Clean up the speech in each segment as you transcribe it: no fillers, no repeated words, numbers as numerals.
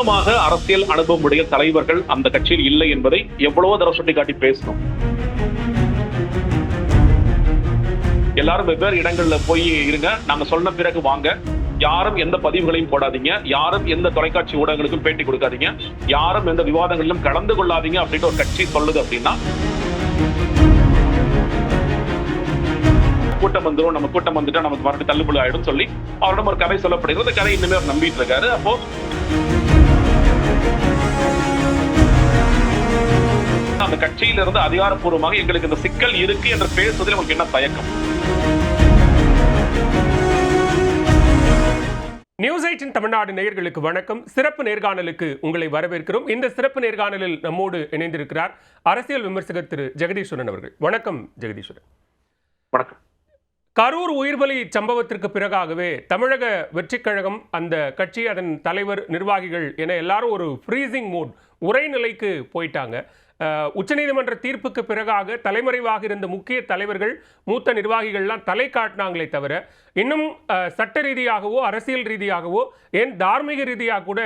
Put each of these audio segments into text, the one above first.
சுத்தமாக அரசியல் அனுபவமுடைய தலைவர்கள் அந்த கட்சியில் இல்லை என்பதை எவ்வளவோ தடவை சுட்டிக்காட்டி பேசணும். எல்லாரும் வெவ்வேறு இடங்கள்ல போய் இருங்க, நாங்க சொன்ன பிறகு வாங்க, யாரும் எந்த பதிவுகளையும் போடாதீங்க, யாரும் எந்த தொலைக்காட்சி ஊடகங்களுக்கும் பேட்டி கொடுக்காதீங்க, யாரும் எந்த விவாதங்களிலும் கலந்து கொள்ளாதீங்க அப்படின்னு ஒரு கட்சி சொல்லுது அப்படின்னா கூட்டம் வந்துடும், நம்ம கூட்டம் வந்துட்டா நமக்கு மறுபடியும் தள்ளுபடி ஆயிடும் சொல்லி அவரிடம் ஒரு கதை சொல்லப்படுகிறது. அந்த கதை இன்னுமே அவர் நம்பிட்டு இருக்காரு. அப்போ அந்த கட்சியிலிருந்து அதிகாரப்பூர்வமாக எங்களுக்கு இந்த சிக்கல் இருக்கு என்று பேசுவதில் உங்களுக்கு என்ன தயக்கம்? நியூஸ் 8 தமிழ்நாடு நேயர்களுக்கு வணக்கம். சிறப்பு நேர்காணலுக்கு உங்களை வரவேற்கிறோம். இந்த சிறப்பு நேர்காணலில் நம்மோடு இணைந்திருக்கிறார் அரசியல் விமர்சகர் திரு ஜெகதீஸ்வரன் அவர்கள். வணக்கம் ஜெகதீஸ்வரன். வணக்கம். கரூர் உயிர்பலி சம்பவத்திற்கு பிறகாகவே தமிழக வெற்றிக் கழகம், அந்த கட்சி, அதன் தலைவர், நிர்வாகிகள் என எல்லாரும் ஒரு ஃப்ரீசிங் மூட், உரைநிலைக்கு போயிட்டாங்க. உச்சநீதிமன்ற தீர்ப்புக்கு பிறகாக தலைமறைவாக இருந்த முக்கிய தலைவர்கள், மூத்த நிர்வாகிகள்லாம் தலை காட்டினாங்களே தவிர இன்னும் சட்ட ரீதியாகவோ அரசியல் ரீதியாகவோ ஏன் தார்மீக ரீதியாக கூட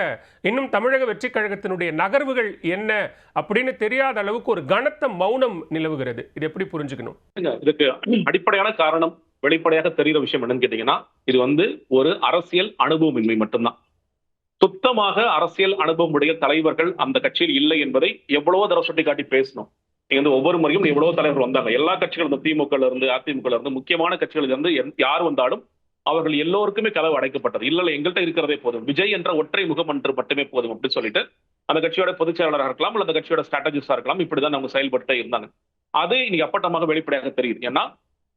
இன்னும் தமிழக வெற்றிக் கழகத்தினுடைய நகர்வுகள் என்ன அப்படின்னு தெரியாத அளவுக்கு ஒரு கனத்த மௌனம் நிலவுகிறது. இது எப்படி புரிஞ்சுக்கணும்? இதுக்கு அடிப்படையான காரணம் வெளிப்படையாக தெரிகிற விஷயம் என்னன்னு கேட்டீங்கன்னா, இது ஒரு அரசியல் அனுபவமின்மை மட்டும்தான். சுத்தமாக அரசியல் அனுபவம் உடைய தலைவர்கள் அந்த கட்சியில் இல்லை என்பதை எவ்வளவோ தடவை சுட்டிக்காட்டி பேசணும். நீங்க ஒவ்வொரு முறையும் எவ்வளவோ தலைவர்கள் வந்தாங்க. எல்லா கட்சிகளும் திமுக இருந்து, அதிமுக இருந்து, முக்கியமான கட்சிகள் இருந்து யார் வந்தாலும் அவர்கள் எல்லோருக்குமே கதவு அடைக்கப்பட்டது. இல்ல எங்கள்கிட்ட இருக்கிறதே போதும், விஜய் என்ற ஒற்றை முகம் என்று மட்டுமே போதும் அப்படின்னு சொல்லிட்டு அந்த கட்சியோட பொதுச் செயலாளராக இருக்கலாம், அல்ல அந்த கட்சியோட ஸ்ட்ராட்டஜிஸ்டா இருக்கலாம், இப்படிதான் அவங்க செயல்பட்டு இருந்தாங்க. அது இன்னைக்கு அப்பட்டமாக வெளிப்படையாக தெரியுது. ஏன்னா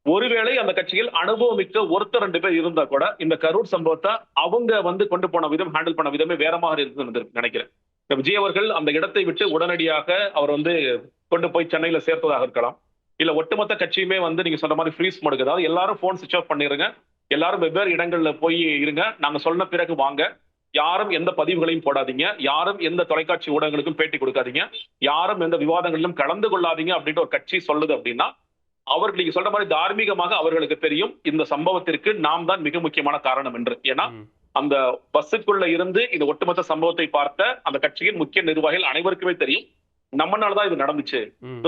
ஒருவேளை அந்த கட்சியில் அனுபவமிக்க ஒருத்தர் 2 பேர் இருந்தா கூட இந்த கரூர் சம்பவத்தை அவங்க கொண்டு போன விதம், ஹேண்டில் பண்ண விதமே வேற மாதிரி இருக்குன்னு நினைக்கிறேன். விஜய் அவர்கள் அந்த இடத்தை விட்டு உடனடியாக அவர் கொண்டு போய் சென்னையில சேர்த்ததாக இருக்கலாம். இல்ல ஒட்டுமொத்த கட்சியுமே நீங்க சொன்ன மாதிரி ஃப்ரீஸ் மோடுக்கு, அதாவது எல்லாரும் போன் சுவிட்ச் ஆஃப் பண்ணிருங்க, எல்லாரும் வெவ்வேறு இடங்கள்ல போய் இருங்க, நாங்க சொன்ன பிறகு வாங்க, யாரும் எந்த பதிவுகளையும் போடாதீங்க, யாரும் எந்த தொலைக்காட்சி ஊடகங்களுக்கும் பேட்டி கொடுக்காதீங்க, யாரும் எந்த விவாதங்களிலும் கலந்து கொள்ளாதீங்க அப்படின்ட்டு ஒரு கட்சி சொல்லுது அப்படின்னா அவர்கள் நீங்க சொல்ற மாதிரி தார்மீகமாக அவர்களுக்கு தெரியும் இந்த சம்பவத்திற்கு நாம் தான் மிக முக்கியமான காரணம் என்று. ஏன்னா அந்த பஸ்ஸுக்குள்ள இருந்து இந்த ஒட்டுமொத்த சம்பவத்தை பார்த்த அந்த கட்சியின் முக்கிய நிர்வாகிகள் அனைவருக்குமே தெரியும் நம்மனாலதான் இது நடந்துச்சு.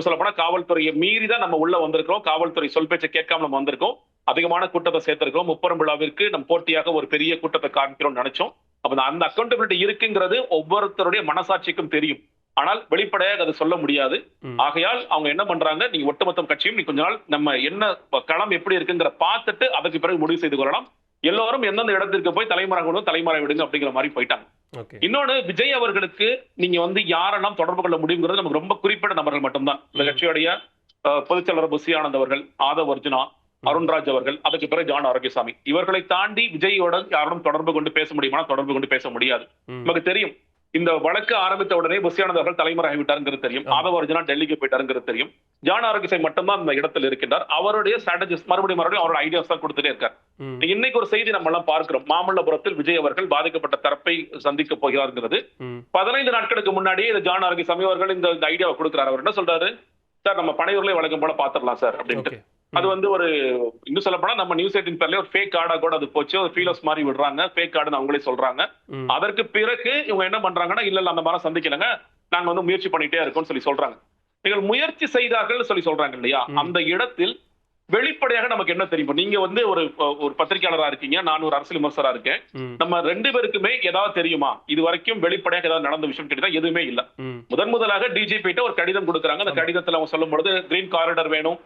சொல்ல போனா காவல்துறையை மீறிதான் நம்ம உள்ள வந்திருக்கிறோம், காவல்துறை சொல் பேச்சை கேட்காம நம்ம வந்திருக்கோம், அதிகமான கூட்டத்தை சேர்த்திருக்கிறோம், முப்பெரும் விழாவிற்கு நம் போட்டியாக ஒரு பெரிய கூட்டத்தை காண்கிறோம் நினைச்சோம். அப்ப அந்த அக்கௌண்டபிலிட்டி இருக்குங்கிறது ஒவ்வொருத்தருடைய மனசாட்சிக்கும் தெரியும். ஆனால் வெளிப்படையாக அதை சொல்ல முடியாது. ஆகையால் அவங்க என்ன பண்றாங்க, நீங்க ஒட்டுமொத்த கட்சியும் நீ கொஞ்ச நாள் நம்ம என்ன களம் எப்படி இருக்குங்கிற பார்த்துட்டு அதுக்கு பிறகு முடிவு செய்து கொள்ளலாம், எல்லாரும் எந்தெந்த இடத்திற்கு போய் தலைமறை விடுங்க அப்படிங்கிற மாதிரி போயிட்டாங்க. இன்னொன்னு, விஜய் அவர்களுக்கு நீங்க யாரெல்லாம் தொடர்பு கொள்ள முடியுங்கிறது நமக்கு ரொம்ப குறிப்பிட்ட நபர்கள் மட்டும்தான். இந்த கட்சியுடைய பொதுச் செயலாளர் புசி ஆனந்த் அவர்கள், ஆதவ் அர்ஜுனா, அருண்ராஜ் அவர்கள், அதுக்கு பிறகு ஜான் ஆரோக்கியசாமி, இவர்களை தாண்டி விஜயோட யாரும் தொடர்பு கொண்டு பேச முடியுமா? தொடர்பு கொண்டு பேச முடியாது. நமக்கு தெரியும் இந்த வழக்கு ஆரம்பித்த உடனே புசியானந்த் அவர்கள் தலைமறையாகிவிட்டாருங்கிறது தெரியும், ஆதவ அர்ஜுனா டெல்லிக்கு போயிட்டாருங்கிறது தெரியும், ஜான் ஆரோக்கியசாமி மட்டும்தான் அந்த இடத்தில் இருக்கின்றார். அவருடைய ஸ்ட்ராட்டஜிஸ்ட் மறுபடியும் அவரோட ஐடியாஸ் தான் கொடுத்துட்டே இருக்கார். இன்னைக்கு ஒரு செய்தி நம்ம எல்லாம் பார்க்கிறோம், மாமல்லபுரத்தில் விஜய் அவர்கள் பாதிக்கப்பட்ட தரப்பை சந்திக்க போகிறாருங்கிறது 15 நாட்களுக்கு முன்னாடியே இந்த ஜான் ஆரோக்கியசாமி அவர்கள் இந்த ஐடியாவை கொடுக்கிறார். அவர் என்ன சொல்றாரு, சார் நம்ம பனையூர்ல வழக்கம் போல பாத்துடலாம் சார் அப்படின்ட்டு. அது ஒரு இன்னும் சொல்ல போனா நம்ம நியூஸ் 8 பேர்ல ஒரு ஃபேக் கார்டா கூட அது போச்சு, ஒரு ஃபீலர்ஸ் மாதிரி விடுறாங்க, ஃபேக் கார்டுன்னு அவங்களே சொல்றாங்க. அதற்கு பிறகு இவங்க என்ன பண்றாங்கன்னா, இல்ல அந்த மாதிரி சந்திக்கலங்க, நாங்க முயற்சி பண்ணிட்டே இருக்கோம்னு சொல்லி சொல்றாங்க. நீங்கள் முயற்சி செய்தார்கள் சொல்லி சொல்றாங்க இல்லையா, அந்த இடத்தில் வெளிப்படையாக நமக்கு என்ன தெரியும், நீங்க ஒரு பத்திரிகையாளரா இருக்கீங்க, நான் ஒரு அரசியல் விமர்சகரா இருக்கேன், நம்ம 2 பேருக்குமே ஏதாவது தெரியுமா? இது வரைக்கும் வெளிப்படையாக ஏதாவது நடந்த விஷயம் கேட்டா எதுவுமே இல்ல. முதலாக டிஜிபி ஒரு கடிதம் கொடுக்குறாங்க. அந்த கடிதத்துல அவங்க சொல்லும் பொழுது கிரீன் காரிடர் வேணும்,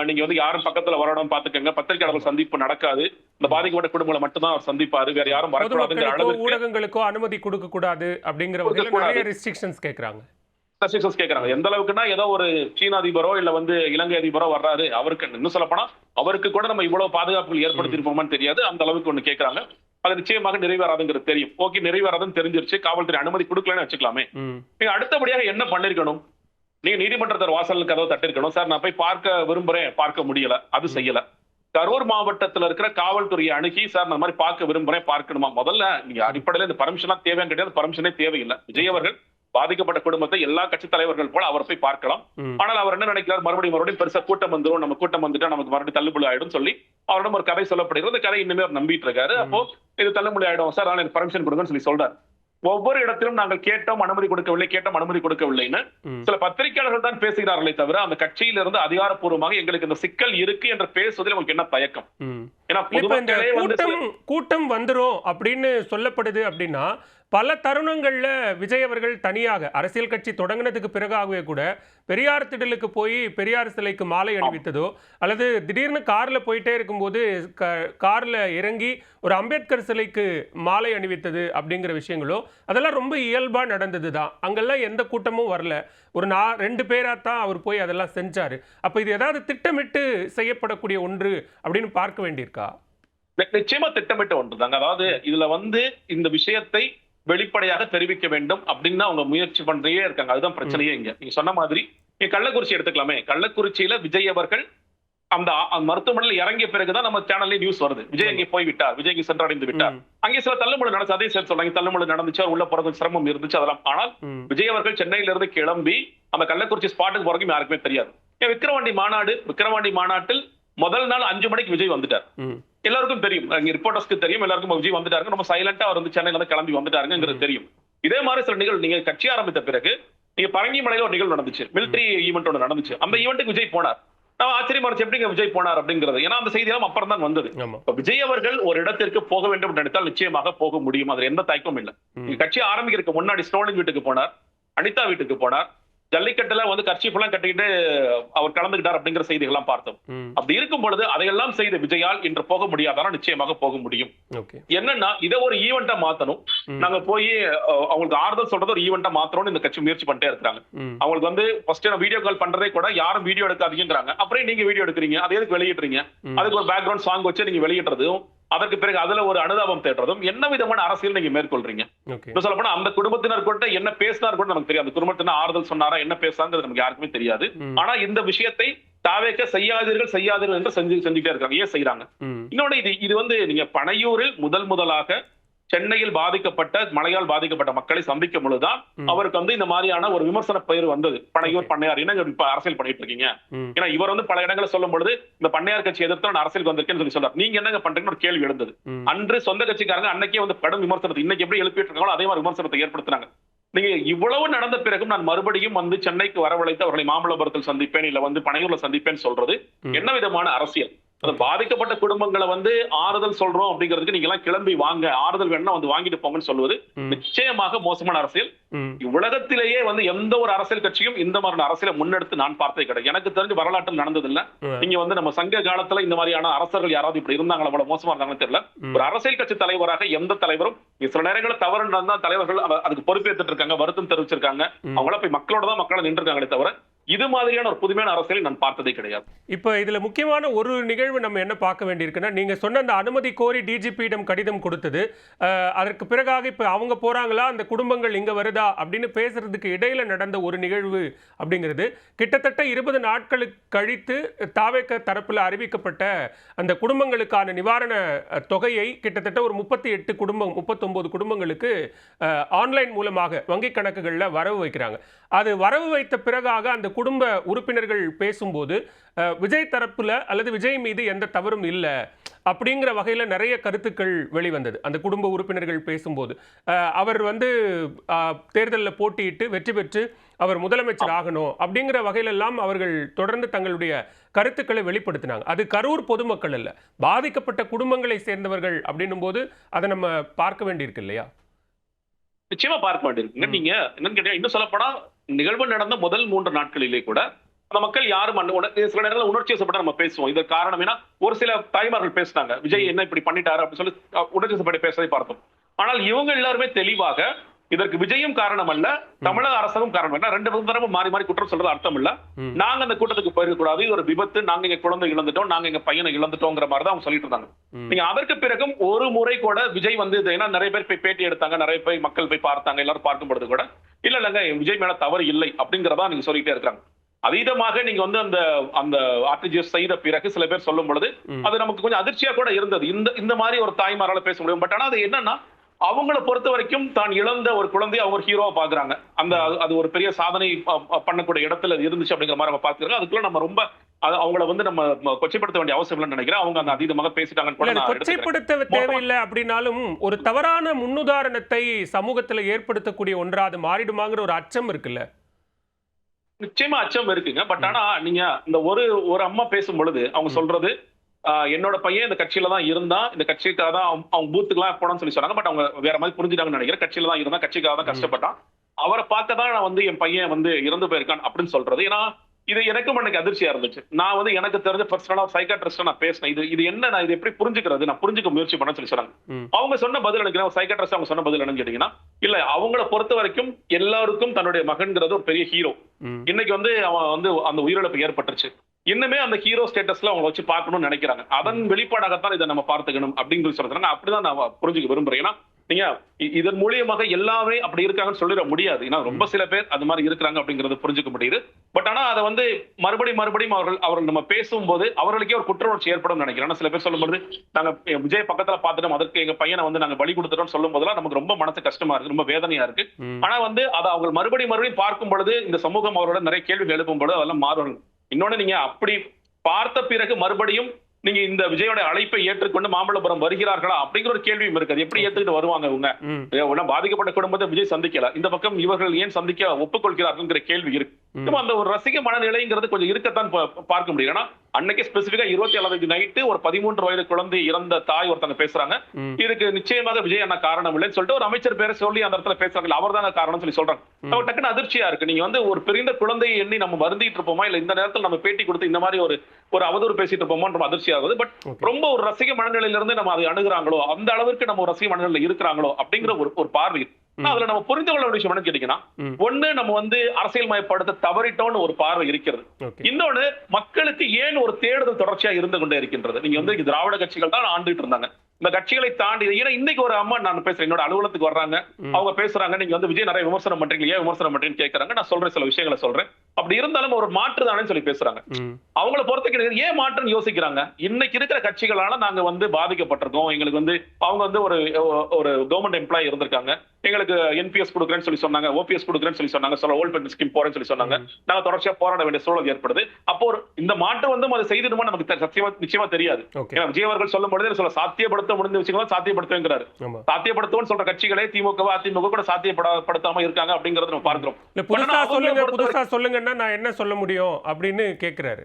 நீங்க யாரும் பக்கத்துல வரணும் பாத்துக்கங்க, பத்திரிகையாளர்கள் சந்திப்பு நடக்காது, இந்த பாதிக்கப்பட்ட குடும்பங்களை மட்டும் தான் அவர் சந்திப்பாரு, வேற யாரும் வரக்கூடாதுங்கிற அளவுக்கு ஊடகங்களுக்கோ அனுமதி கொடுக்க கூடாது அப்படிங்கிற வகையில நிறைய ரெஸ்ட்ரிக்ஷன்ஸ் கேக்குறாங்க. எந்த அளவுக்குன்னா, ஏதோ ஒரு சீன அதிபரோ இல்ல இலங்கை அதிபரோ வர்றாரு, அவருக்கு இன்னும் சொல்ல போனா அவருக்கு கூட நம்ம இவ்வளவு பாதுகாப்புகள் ஏற்படுத்திருப்போமான்னு தெரியாது, அந்த அளவுக்கு ஒண்ணு கேட்கறாங்க. அது நிச்சயமாக நிறைவேறாதுங்கிறது தெரியும். ஓகே, நிறைவேறாதுன்னு தெரிஞ்சிருச்சு, காவல்துறை அனுமதி கொடுக்கலன்னு வச்சுக்கலாமே. நீங்க அடுத்தபடியாக என்ன பண்ணிருக்கணும், நீங்க நீதிமன்றத்தர் வாசல் கதவை தட்டிருக்கணும், சார் நான் போய் பார்க்க விரும்புறேன், பார்க்க முடியல, அது செய்யல. கரூர் மாவட்டத்தில் இருக்கிற காவல்துறையை அணுகி, சார் நான் மாதிரி பார்க்க விரும்புறேன், பார்க்கணுமா? முதல்ல நீங்க அடிப்படையில் இந்த பர்மிஷனா தேவையான கிடையாது, பர்மிஷனே தேவையில்லை. விஜய் அவர்கள் பாதிக்கப்பட்ட குடும்பத்தை எல்லா கட்சி தலைவர்கள் போல அவர் போய் பார்க்கலாம். ஆனால் அவர் என்ன நினைக்கிறார், மறுபடியும் பெருசா கூட்டம் வந்துடும், நம்ம கூட்டம் வந்துட்டா நமக்கு மறுபடியும் தள்ளுபடி ஆயிடும் சொல்லி அவரிடம் ஒரு கதை சொல்லப்படுகிறது. அந்த கதை இன்னுமே அவர் நம்பிட்டு இருக்காரு. அப்போ இது தள்ளுபடி ஆயிடும் சார், எனக்கு பர்மிஷன் கொடுங்கன்னு சொல்லி சொல்றாரு. ஒவ்வொரு இடத்திலும் நாங்கள் கேட்டோம் அனுமதி கொடுக்கவில்லை, கேட்டோம் அனுமதி கொடுக்கவில்லைன்னு சில பத்திரிகையாளர்கள் தான் பேசுகிறார்களே தவிர அந்த கட்சியிலிருந்து அதிகாரப்பூர்வமாக எங்களுக்கு இந்த சிக்கல் இருக்கு என்று பேசுவதில் உங்களுக்கு என்ன தயக்கம்? ஏன்னா பொதுமக்களே வந்து கூட்டம் வந்துரும் அப்படின்னு சொல்லப்படுது அப்படின்னா, பல தருணங்கள்ல விஜய் அவர்கள் தனியாக அரசியல் கட்சி தொடங்கினதுக்கு பிறகாகவே கூட பெரியார் திடலுக்கு போய் பெரியார் சிலைக்கு மாலை அணிவித்ததோ, அல்லது திடீர்னு கார்ல போயிட்டே இருக்கும்போது கார்ல இறங்கி ஒரு அம்பேத்கர் சிலைக்கு மாலை அணிவித்தது அப்படிங்கிற விஷயங்களோ அதெல்லாம் ரொம்ப இயல்பா நடந்தது தான். அங்கெல்லாம் எந்த கூட்டமும் வரல. ஒரு 2 பேரா தான் அவர் போய் அதெல்லாம் செஞ்சாரு. அப்ப இது ஏதாவது திட்டமிட்டு செய்யப்படக்கூடிய ஒன்று அப்படின்னு பார்க்க வேண்டியிருக்கா? நிச்சயமா திட்டமிட்ட ஒன்றுதாங்க. அதாவது இதுல வந்து இந்த விஷயத்தை வெளிப்படையாக தெரிவிக்க வேண்டும் அப்படின்னு அவங்க முயற்சி பண்றே இருக்காங்க. அதுதான் பிரச்சனையே இங்க. நீங்க சொன்ன மாதிரி நீங்க கள்ளக்குறிச்சி எடுத்துக்கலாமே. கள்ளக்குறிச்சியில விஜய் அவர்கள் அந்த மருத்துவமனையில் இறங்கிய பிறகுதான் நம்ம சேனல்ல நியூஸ் வருது. விஜய் அங்கே போய் விட்டார், விஜய் இங்கே சென்றடைந்து விட்டார். அங்கே சில தள்ளுமுள்ள நடந்துச்சு. அதே சேர்த்து சொல்றாங்க, தள்ளுமுள்ள நடந்துச்சு, உள்ள போறது சிரமம் இருந்துச்சு அதெல்லாம். ஆனால் விஜய் அவர்கள் சென்னையில இருந்து கிளம்பி அந்த கள்ளக்குறிச்சி ஸ்பாட்டுக்கு போறதுக்கு யாருக்குமே தெரியாது. விக்கிரவாண்டி மாநாட்டில் முதல் நாள் 5 மணிக்கு விஜய் வந்துட்டார். எல்லாருக்கும் தெரியும், ரிப்போர்ட்டர்ஸ்க்கு தெரியும், எல்லாருக்கும் விஜய் வந்துட்டாரு, நம்ம சைலண்டா அவர் வந்து சென்னையில இருந்து கிளம்பி வந்துட்டாருங்கிறது தெரியும். இதே மாதிரி சில நிகழ்வு நீங்க கட்சி ஆரம்பித்த பிறகு நீங்க பரங்கிமலையில ஒரு நிகழ்வு நடந்துச்சு, மிலிட்டரி ஈவெண்ட் ஒன்று நடந்துச்சு. அந்த ஈவெண்ட்டுக்கு விஜய் போனார். நான் ஆச்சரியமா இருந்துச்சு எப்படிங்க விஜய் போனார் அப்படிங்கிறது. ஏன்னா அந்த செய்தி எல்லாம் அப்புறம் தான் வந்தது. விஜய் அவர்கள் ஒரு இடத்திற்கு போக வேண்டும் என்று நினைத்தால் நிச்சயமாக போக முடியும். அதுல எந்த தயக்கமும் இல்லை. கட்சி ஆரம்பிக்கிறதுக்கு முன்னாடி ஸ்டோலின் வீட்டுக்கு போனார், அனிதா வீட்டுக்கு போனார், ஜல்லிக்கட்டுல வந்து கர்ச்சீஃப் எல்லாம் கட்டிக்கிட்டு அவர் கலந்துகிட்டார் அப்படிங்கிற செய்திகள்லாம் பார்த்தோம். அப்படி இருக்கும் பொழுது அதையெல்லாம் செய்த விஜயால் இன்று போக முடியாதானா? நிச்சயமாக போக முடியும். என்னன்னா இதை ஒரு ஈவெண்டா மாத்தணும். நாங்க போய் அவங்களுக்கு ஆறுதல் சொல்றது ஒரு ஈவெண்டா மாத்தணும்னு இந்த கட்சி முயற்சி பண்ணிட்டே இருக்காங்க. அவங்களுக்கு வந்து ஃபர்ஸ்ட் வீடியோ கால் பண்றதே கூட யாரும் வீடியோ எடுக்காதீங்கிறாங்க. அப்புறம் நீங்க வீடியோ எடுக்கிறீங்க, அதை எதுக்கு வெளியிடுறீங்க? அதுக்கு ஒரு பேக்ரவுண்ட் சாங் வச்சு நீங்க வெளியிடுறதும், அதற்கு பிறகு அதுல ஒரு அனுதாபம் தேடுறதும் என்ன விதமான அரசியல் நீங்க மேற்கொள்றீங்க? சொல்ல போனா அந்த குடும்பத்தினர் கூட என்ன பேசினார் கூட நமக்கு தெரியாது. அந்த குடும்பத்தினர் ஆறுதல் சொன்னாரா, என்ன பேசுறாங்கிறது நமக்கு யாருக்குமே தெரியாது. ஆனா இந்த விஷயத்தை தாவேக்க செய்யாதீர்கள் என்று செஞ்சுட்டே இருக்காங்க. ஏன் செய்யறாங்க? இன்னொன்னு இது வந்து நீங்க பனையூரில் முதலாக சென்னையில் பாதிக்கப்பட்ட மழையால் பாதிக்கப்பட்ட மக்களை சந்திக்கும் பொழுதுதான் அவருக்கு வந்து இந்த மாதிரியான ஒரு விமர்சன பெயர் வந்தது. பனையூர் பண்ணையார் என்ன இப்ப அரசியல் பண்ணிட்டு இருக்கீங்க? ஏன்னா இவர் வந்து பல இடங்களை சொல்லும் பொழுது இந்த பண்ணையார் கட்சி எதிர்த்து நான் அரசியல் வந்திருக்கேன்னு சொல்லி சொல்றாரு. நீங்க என்னங்க பண்றீங்கன்னு ஒரு கேள்வி எழுந்தது. அன்று சொந்த கட்சிக்காரங்க அன்னைக்கே வந்து கடும் விமர்சனத்தை இன்னைக்கு எப்படி எழுப்பிட்டு இருக்காங்களோ அதே மாதிரி விமர்சனத்தை ஏற்படுத்தினாங்க. நீங்க இவ்வளவு நடந்த பிறகும் நான் மறுபடியும் வந்து சென்னைக்கு வரவழைத்து அவர்களை மாமல்லபுரத்தில் சந்திப்பேன், இல்ல வந்து பனையூர்ல சந்திப்பேன் சொல்றது என்ன விதமான அரசியல்? பாதிக்கப்பட்ட குடும்பங்களை வந்து ஆறுதல் சொல்றோம் அப்படிங்கிறதுக்கு நீங்க எல்லாம் கிளம்பி வாங்க, ஆறுதல் வேணும்னா வந்து வாங்கிட்டு போங்கன்னு சொல்வது நிச்சயமாக மோசமான அரசியல். உலகத்திலேயே வந்து எந்த ஒரு அரசியல் கட்சியும் இந்த மாதிரி அரசியலை முன்னெடுத்து நான் பார்த்தே கிடையாது. எனக்கு தெரிஞ்சு வரலாற்றில் நடந்தது இல்ல. நீங்க வந்து நம்ம சங்க காலத்துல இந்த மாதிரியான அரசர்கள் யாராவது இப்படி இருந்தாங்களா, அவ்வளவு மோசமா இருந்தாங்கன்னு தெரியல. ஒரு அரசியல் கட்சி தலைவராக எந்த தலைவரும் சில நேரங்களில் தவறு நடந்தா தலைவர்கள் அதுக்கு பொறுப்பேற்றுட்டு இருக்காங்க, வருத்தம் தெரிவிச்சிருக்காங்க. அவங்கள போய் மக்களோட தான் மக்களை நின்று இருக்காங்களே தவிர இது மாதிரியான ஒரு புதுமையான அரசியலை நான் பார்த்ததே கிடையாது. இப்ப இதுல முக்கியமான ஒரு நிகழ்வு நம்ம என்ன பார்க்க வேண்டியிருக்குன்னா, நீங்க சொன்ன அந்த அனுமதி கோரி டிஜிபியிடம் கடிதம் கொடுத்தது, அதற்கு பிறகாக இப்ப அவங்க போறாங்களா, அந்த குடும்பங்கள் இங்க வருதா அப்படின்னு பேசுறதுக்கு இடையில நடந்த ஒரு நிகழ்வு அப்படிங்கிறது கிட்டத்தட்ட 20 நாட்களுக்கு கழித்து தாவேக தரப்புல அறிவிக்கப்பட்ட அந்த குடும்பங்களுக்கான நிவாரண தொகையை கிட்டத்தட்ட ஒரு 39 குடும்பங்களுக்கு ஆன்லைன் மூலமாக வங்கி கணக்குகள்ல வரவு வைக்கிறாங்க. அது வரவு வைத்த பிறகாக அந்த குடும்ப உறுப்பினர்கள் பேசும்போது விஜய் தரப்புல அல்லது விஜய் மீது எந்த தவறும் இல்லை அப்படிங்கிற வகையில் நிறைய கருத்துக்கள் வெளிவந்தது. அந்த குடும்ப உறுப்பினர்கள் பேசும்போது அவர் வந்து தேர்தலில் போட்டியிட்டு வெற்றி பெற்று அவர் முதலமைச்சர் ஆகணும் அப்படிங்கிற வகையிலெல்லாம் அவர்கள் தொடர்ந்து தங்களுடைய கருத்துக்களை வெளிப்படுத்தினாங்க. அது கரூர் பொதுமக்கள் அல்ல, பாதிக்கப்பட்ட குடும்பங்களை சேர்ந்தவர்கள் அப்படின்னும் போது அதை நம்ம பார்க்க வேண்டியிருக்கு இல்லையா? நிச்சயமா பார்க்க வேண்டியிருக்கு. நீங்க என்னன்னு கேட்டீங்க, இன்னும் சொல்லப்போனா நிகழ்வு நடந்த முதல் 3 நாட்களிலே கூட அந்த மக்கள் யாரும் சில நேரங்களில் உணர்ச்சி வசப்பட்ட நம்ம பேசுவோம். இதற்கு காரணம் ஏன்னா ஒரு சில தாய்மார்கள் பேசினாங்க, விஜய் என்ன இப்படி பண்ணிட்டாரு அப்படின்னு சொல்லி உணர்ச்சி வசப்பட்டு பேசுவதை பார்த்தோம். ஆனால் இவங்க எல்லாருமே தெளிவாக இதற்கு விஜயும் காரணம் அல்ல, தமிழக அரசும் காரணம் இல்ல. 2 தரப்பும் மாறி மாறி குற்றம் சொல்றது அர்த்தம் இல்ல. நாங்க அந்த கூட்டத்துக்கு போயிருக்க கூடாது, இது ஒரு விபத்து, நாங்க எங்க குழந்தை இழந்துட்டோம், நாங்க எங்க பையனை இழந்துட்டோங்கிற மாதிரி தான் அவங்க சொல்லிட்டு இருந்தாங்க. நீங்க அதற்கு பிறகும் ஒரு முறை கூட விஜய் வந்து ஏன்னா நிறைய பேர் போய் பேட்டி எடுத்தாங்க, நிறைய பேர் மக்கள் போய் பார்த்தாங்க, எல்லாரும் பார்க்கும் பொழுது கூட இல்லங்க விஜய் மேல தவறு இல்லை அப்படிங்கிறதா நீங்க சொல்லிட்டே இருக்காங்க. அதீதமாக நீங்க வந்து அந்த ஆர்டிஜிஎஸ் செய்த பிறகு சில பேர் சொல்லும் பொழுது அது நமக்கு கொஞ்சம் அதிர்ச்சியா கூட இருந்தது. இந்த மாதிரி ஒரு தாய்மாரால பேச முடியும். பட் ஆனா அது என்னன்னா அவங்கள பொறுத்த வரைக்கும் தான் இழந்த ஒரு குழந்தை அவங்க ஒரு ஹீரோவா பாக்குறாங்க. அது ஒரு பெரிய சாதனை பண்ணக்கூடிய இடத்துல இருந்துச்சு அப்படிங்கிற மாதிரி நம்ம பாத்துக்கிறோம். அதுக்குள்ள நம்ம ரொம்ப அவங்கள வந்து நம்ம கொச்சைப்படுத்த வேண்டிய அவசியம் இல்லைன்னு நினைக்கிறேன். அவங்க அந்த அதீதமாக பேசிட்டாங்கன்னு கூட நான் எடுத்துக்கிறேன். கொச்சைப்படுத்த தேவையில்லை அப்படின்னாலும் ஒரு தவறான முன்னுதாரணத்தை சமூகத்துல ஏற்படுத்தக்கூடிய ஒன்றா அது மாறிடுமாங்கிற ஒரு அச்சம் இருக்குல்ல. நிச்சயமா அச்சம் இருக்குங்க. பட் ஆனா நீங்க இந்த ஒரு அம்மா பேசும் பொழுது அவங்க சொல்றது என்னோட பையன் இந்த கட்சியில தான் இருந்தான், இந்த கட்சிக்காக தான் அவங்க பூத்துக்குலாம் போனோம்னு சொல்லி சொன்னாங்க. பட் அவங்க வேற மாதிரி புரிஞ்சுட்டாங்கன்னு நினைக்கிறேன். கட்சியில தான் இருந்தான், கட்சிக்காக தான் கஷ்டப்பட்டான், அவரை பார்க்க தான் நான் வந்து என் பையன் வந்து இறந்து போயிருக்கான் அப்படின்னு சொல்றது. ஏன்னா இது எனக்கும் அன்னைக்கு அதிர்ச்சியா இருந்துச்சு. நான் வந்து எனக்கு தெரிஞ்ச பர்சனலா சைக்காட்ரிஸ்டா நான் பேசினேன். இது என்ன, நான் இது எப்படி புரிஞ்சுக்கிறது, நான் புரிஞ்சுக்க முயற்சி பண்ண சொல்லி சொன்னாங்க. அவங்க சொன்ன பதில் நினைக்கிறேன், சைக்காட்ரிஸ்ட் அவங்க சொன்ன பதில் என்னன்னு கேட்டீங்கன்னா, இல்ல அவங்கள பொறுத்த வரைக்கும் எல்லாருக்கும் தன்னுடைய மகன்கிறது ஒரு பெரிய ஹீரோ. இன்னைக்கு வந்து அவன் வந்து அந்த உயிரிழப்பு ஏற்பட்டுருச்சு. இன்னுமே அந்த ஹீரோ ஸ்டேட்டஸ்ல அவங்க வச்சு பார்க்கணும்னு நினைக்கிறாங்க. அதன் வெளிப்பாடாகத்தான் இதை நம்ம பார்த்துக்கணும் அப்படின்னு சொல்றாங்க. அப்படிதான் நான் புரிஞ்சுக்க விரும்புறேன். ஏன்னா நீங்க இதன் மூலியமாக எல்லாமே அப்படி இருக்காங்கன்னு சொல்லிட முடியாது. ஏன்னா ரொம்ப சில பேர் அது மாதிரி இருக்கிறாங்க அப்படிங்கறது புரிஞ்சுக்க முடியுது. பட் ஆனா அதை வந்து மறுபடியும் அவர்கள் நம்ம பேசும்போது அவர்களுக்கே ஒரு குற்ற உணர்ச்சி ஏற்படும் நினைக்கிறேன். ஆனா சில பேர் சொல்லும்போது நாங்க விஜய் பக்கத்துல பார்த்துட்டோம், அதற்கு எங்க பையனை வந்து நாங்க பலி கொடுத்துட்டோம் சொல்லும் போதெல்லாம் நமக்கு ரொம்ப மனசு கஷ்டமா இருக்கு, ரொம்ப வேதனையா இருக்கு. ஆனா வந்து அதை அவங்க மறுபடியும் பார்க்கும் பொழுது இந்த சமூகம் அவரோட நிறைய கேள்விகள் எழுப்பும் பொழுது அதெல்லாம் மாறும். இன்னொன்னு, நீங்க அப்படி பார்த்த பிறகு மறுபடியும் நீங்க இந்த விஜயோட அழைப்பை ஏற்றுக்கொண்டு மாமல்லபுரம் வருகிறார்களா அப்படிங்கிற ஒரு கேள்வியும் இருக்கு. எப்படி ஏத்துக்கிட்டு வருவாங்க இவங்க? பாதிக்கப்பட்ட குடும்பத்தை விஜய் சந்திக்கல, இந்த பக்கம் இவர்கள் ஏன் சந்திக்க ஒப்புக்கொள்கிறார்கள் கேள்வி இருக்கு. அந்த ஒரு ரசிக மனநிலைங்கிறது கொஞ்சம் இருக்கத்தான் பார்க்க முடியும். ஏன்னா அன்னைக்கு ஸ்பெசிபிக்கா 27 நைட்டு ஒரு 13 வயது குழந்தை இறந்த தாய் ஒருத்தங்க பேசுறாங்க. இதுக்கு நிச்சயமாக விஜய் என்ன காரணம் இல்லைன்னு சொல்லிட்டு ஒரு அமைச்சர் பேரை சொல்லி அந்த இடத்துல பேசுறாங்க, அவர் தான காரணம் சொல்லி சொல்றாங்க. டக்குன்னு அதிர்ச்சியா இருக்கு. நீங்க வந்து ஒரு பிரிந்த குழந்தையை எண்ணி நம்ம வருந்திட்டு இருப்போமா, இல்ல இந்த நேரத்தில் நம்ம பேட்டி கொடுத்து இந்த மாதிரி ஒரு அவதூறு பேசிட்டு இருப்போமா அதிர்ச்சியா இருக்குது. பட் ரொம்ப ஒரு ரசிக மனநிலையில இருந்து நம்ம அதை அணுகுறாங்களோ, அந்த அளவுக்கு நம்ம ஒரு ரசிக மனநிலையில இருக்கிறாங்களோ அப்படிங்கிற ஒரு பார்வை. அதுல நம்ம புரிந்து கொள்ள வேண்டிய விஷயம் கேட்டீங்கன்னா, ஒண்ணு நம்ம வந்து அரசியல் மயப்படுத்த தவறிட்டோம்னு ஒரு பார்வை இருக்கிறது. இன்னொன்னு, மக்களுக்கு ஏன் ஒரு தேடுதல் தொடர்ச்சியா இருந்து கொண்டே இருக்கின்றது. நீங்க வந்து திராவிட கட்சிகள் தான் ஆண்டுட்டு இருந்தாங்க, இந்த கட்சிகளை தாண்டி. ஏன்னா இன்னைக்கு ஒரு அம்மா நான் பேசுறேன், என்னோட அலுவலகத்துக்கு வர்றாங்க, அவங்க பேசுறாங்க, நீங்க வந்து விஜய் நிறைய விமர்சனம் பண்றீங்க, ஏன் விமர்சனம் பண்றீங்கன்னு கேட்கறாங்க. நான் சொல்றேன், சில விஷயங்களை சொல்றேன். அப்படி இருந்தாலும் ஒரு மாற்று தானே சொல்லி பேசுறாங்க. அவங்கள பொறுத்த ஏன் மாற்றுன்னு யோசிக்கிறாங்க. இன்னைக்கு இருக்கிற கட்சிகளால நாங்க வந்து பாதிக்கப்பட்டிருக்கோம், எங்களுக்கு வந்து அவங்க வந்து ஒரு கவர்மெண்ட் எம்ப்ளாயி இருந்திருக்காங்க, எங்களுக்கு என்பிஎஸ் கொடுக்குறேன்னு சொல்லி சொன்னாங்க, ஓபிஎஸ் கொடுக்குறேன்னு சொல்லி சொன்னாங்க, ஓல்ட் பென்ஷன் ஸ்கீம் போறேன்னு சொல்லி சொன்னாங்க. நாங்க தொடர்ச்சியா போராட வேண்டிய சூழல் ஏற்படுது. அப்போ இந்த மாற்றம் வந்து அதை செய்திடுமா நமக்கு நிச்சயமா தெரியாது. விஜய் அவர்கள் சொல்லும் பொழுது சொல்ல சாத்தியப்படுத்த முடிந்த விஷயங்களும் சாத்தியப்படுத்துங்கிறாரு. சாத்தியப்படுத்துவோம் சொல்ற கட்சிகளே திமுக அதிமுக கூட சாத்தியப்படுத்தாம இருக்காங்க அப்படிங்கறத நம்ம பார்க்கிறோம். புதுசா சொல்லுங்கன்னா நான் என்ன சொல்ல முடியும் அப்படின்னு கேட்கிறாரு.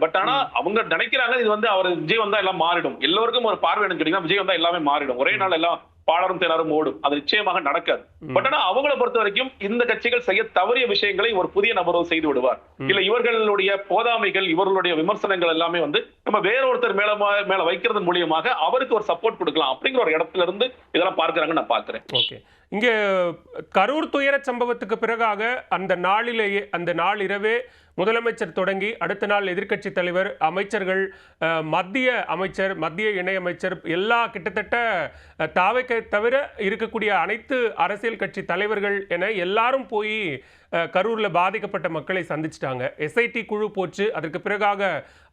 பட் ஆனா அவங்க நினைக்கிறாங்க இது வந்து அவர் விஜய் வந்தா எல்லாம் மாறிடும், எல்லோருக்கும் ஒரு பார்வை கேட்டீங்கன்னா விஜய் வந்தா எல்லாமே மாறிடும், ஒரே நாள் எல்லாம் பாடரும் தேனாரும் ஓடும். அது நிச்சயமாக நடக்காது. பட் ஆனா அவங்களை பொறுத்த வரைக்கும் இந்த கட்சிகள் செய்ய தவறிய விஷயங்களை ஒரு புதிய நபரோ செய்து விடுவார். இல்ல இவர்களுடைய போதாமைகள், இவர்களுடைய விமர்சனங்கள் எல்லாமே வந்து நம்ம வேற ஒருத்தர் மேல வைக்கிறது மூலியமாக அவருக்கு ஒரு சப்போர்ட் கொடுக்கலாம் அப்படிங்கிற ஒரு இடத்துல இருந்து இதெல்லாம் பார்க்கிறாங்க நான் பார்க்கிறேன். ஓகே, இங்க கரூர் துயர சம்பவத்துக்கு பிறகாக அந்த நாளிரவே முதலமைச்சர் தொடங்கி அடுத்த நாள் எதிர்க்கட்சி தலைவர், அமைச்சர்கள், மத்திய இணையமைச்சர் எல்லா கிட்டத்தட்ட தாவைக்க தவிர இருக்கக்கூடிய அனைத்து அரசியல் கட்சி தலைவர்கள் என எல்லாரும் போய் கரூரில் பாதிக்கப்பட்ட மக்களை சந்திச்சிட்டாங்க. எஸ்ஐடி குழு போச்சு, அதற்கு பிறகாக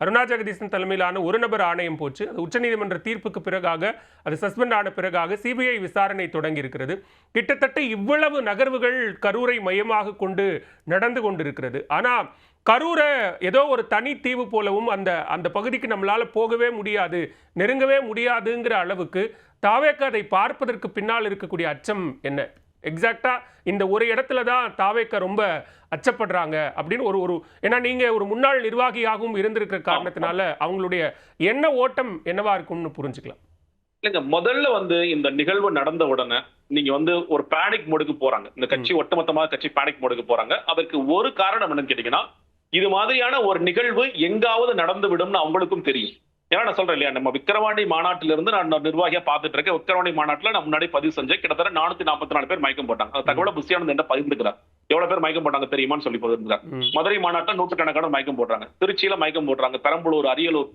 அருணா ஜெகதீசன் தலைமையிலான ஒரு நபர் ஆணையம் போச்சு. அது உச்சநீதிமன்ற தீர்ப்புக்கு பிறகாக அது சஸ்பெண்ட் ஆன பிறகாக சிபிஐ விசாரணை தொடங்கி இருக்கிறது. கிட்டத்தட்ட இவ்வளவு நகர்வுகள் கரூரை மையமாக கொண்டு நடந்து கொண்டிருக்கிறது. ஆனால் கரூரை ஏதோ ஒரு தனி தீவு போலவும் அந்த பகுதிக்கு நம்மளால போகவே முடியாது, நெருங்கவே முடியாதுங்கிற அளவுக்கு தாவேக்கா அதை பார்ப்பதற்கு பின்னால் இருக்கக்கூடிய அச்சம் என்ன? எக்ஸாக்டா இந்த ஒரு இடத்துல தான் தாவேக்கா ரொம்ப அச்சப்படுறாங்க அப்படின்னு ஒரு ஏன்னா நீங்க ஒரு முன்னாள் நிர்வாகியாகவும் இருந்திருக்கிற காரணத்தினால அவங்களுடைய எண்ண ஓட்டம் என்னவா இருக்கும்னு புரிஞ்சுக்கலாம். இல்லைங்க, முதல்ல வந்து இந்த நிகழ்வு நடந்த உடனே நீங்க வந்து ஒரு பேனிக் மோடுக்கு போறாங்க. இந்த கட்சி ஒட்டுமொத்தமாக கட்சி பேனிக் மோடுக்கு போறாங்க. அதற்கு ஒரு காரணம் என்னன்னு கேட்டீங்கன்னா, இது மாதிரியான ஒரு நிகழ்வு எங்காவது நடந்து விடும்னு அவங்களுக்கும் தெரியும். ஏன்னா நான் சொல்றேன் இல்லையா, நம்ம விக்கிரவாண்டி மாநாட்டிலிருந்து நான் நிர்வாகியா பார்த்துட்டு இருக்கேன். விக்கிரவாண்டி மாநாட்டில் நான் முன்னாடி பதிவு செஞ்சேன். கிட்டத்தட்ட 444 பேர் மயக்கம் போட்டாங்க. அந்த தகவலை புஷியானந்த் என்ன பகிர்ந்துக்கிறார், எவ்வளவு பேர் மயக்கம் போட்டாங்க தெரியுமான்னு சொல்லி பகிர்ந்துக்கிறார். மதுரை மாநாட்டில் 100கணக்கான மயக்கம் போடுறாங்க, திருச்சியில மயக்கம் போடுறாங்க, பெரம்பலூர், அரியலூர்,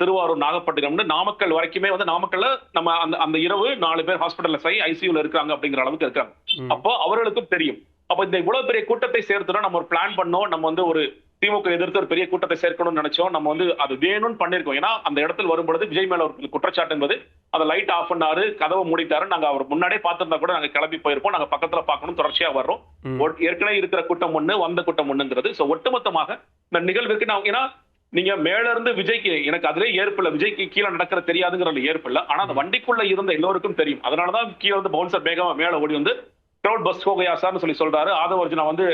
திருவாரூர், நாகப்பட்டினம், நாமக்கல் வரைக்குமே வந்து நாமக்கல்ல நம்ம அந்த இரவு 4 பேர் ஹாஸ்பிட்டல்ல ஐசியூல இருக்காங்க அப்படிங்கிற அளவுக்கு இருக்காங்க. அப்போ அவர்களுக்கும் தெரியும். அப்ப இந்த இவ்வளவு பெரிய கூட்டத்தை சேர்த்துட்டோம், நம்ம ஒரு பிளான் பண்ணோம், நம்ம வந்து ஒரு திமுக எதிர்த்து ஒரு பெரிய கூட்டத்தை சேர்க்கணும்னு நினைச்சோம், நம்ம வந்து அது வேணும்னு பண்ணிருக்கோம். ஏன்னா அந்த இடத்துல வரும்பொழுது விஜய் மேல ஒரு குற்றச்சாட்டு என்பது அந்த லைட் ஆஃப் பண்ணாரு, கதவை மூடிட்டாரு, நாங்க அவர் முன்னாடியே பார்த்திருந்தா கூட நாங்க கிளம்பி போயிருப்போம், நாங்க பக்கத்துல பார்க்கணும், தொடர்ச்சியா வர்றோம். ஏற்கனவே இருக்கிற கூட்டம் ஒண்ணு, வந்த கூட்டம் ஒண்ணுங்கிறது. ஒட்டுமொத்தமாக இந்த நிகழ்வுக்கு நான் ஏன்னா நீங்க மேல இருந்து விஜய்க்கு எனக்கு அதுல ஏற்பு இல்ல, விஜய்க்கு கீழே நடக்கிற தெரியாதுங்கிற ஏற்பு இல்ல. ஆனா அந்த வண்டிக்குள்ள இருந்த எல்லோருக்கும் தெரியும். அதனாலதான் கீழே வந்து பவுன்சர் வேகமா மேல ஓடி வந்து கிரௌட் பஸ் ஹோ கயா சார்னு சொல்லி சொல்றாரு. ஆதவ அர்ஜுனா வந்து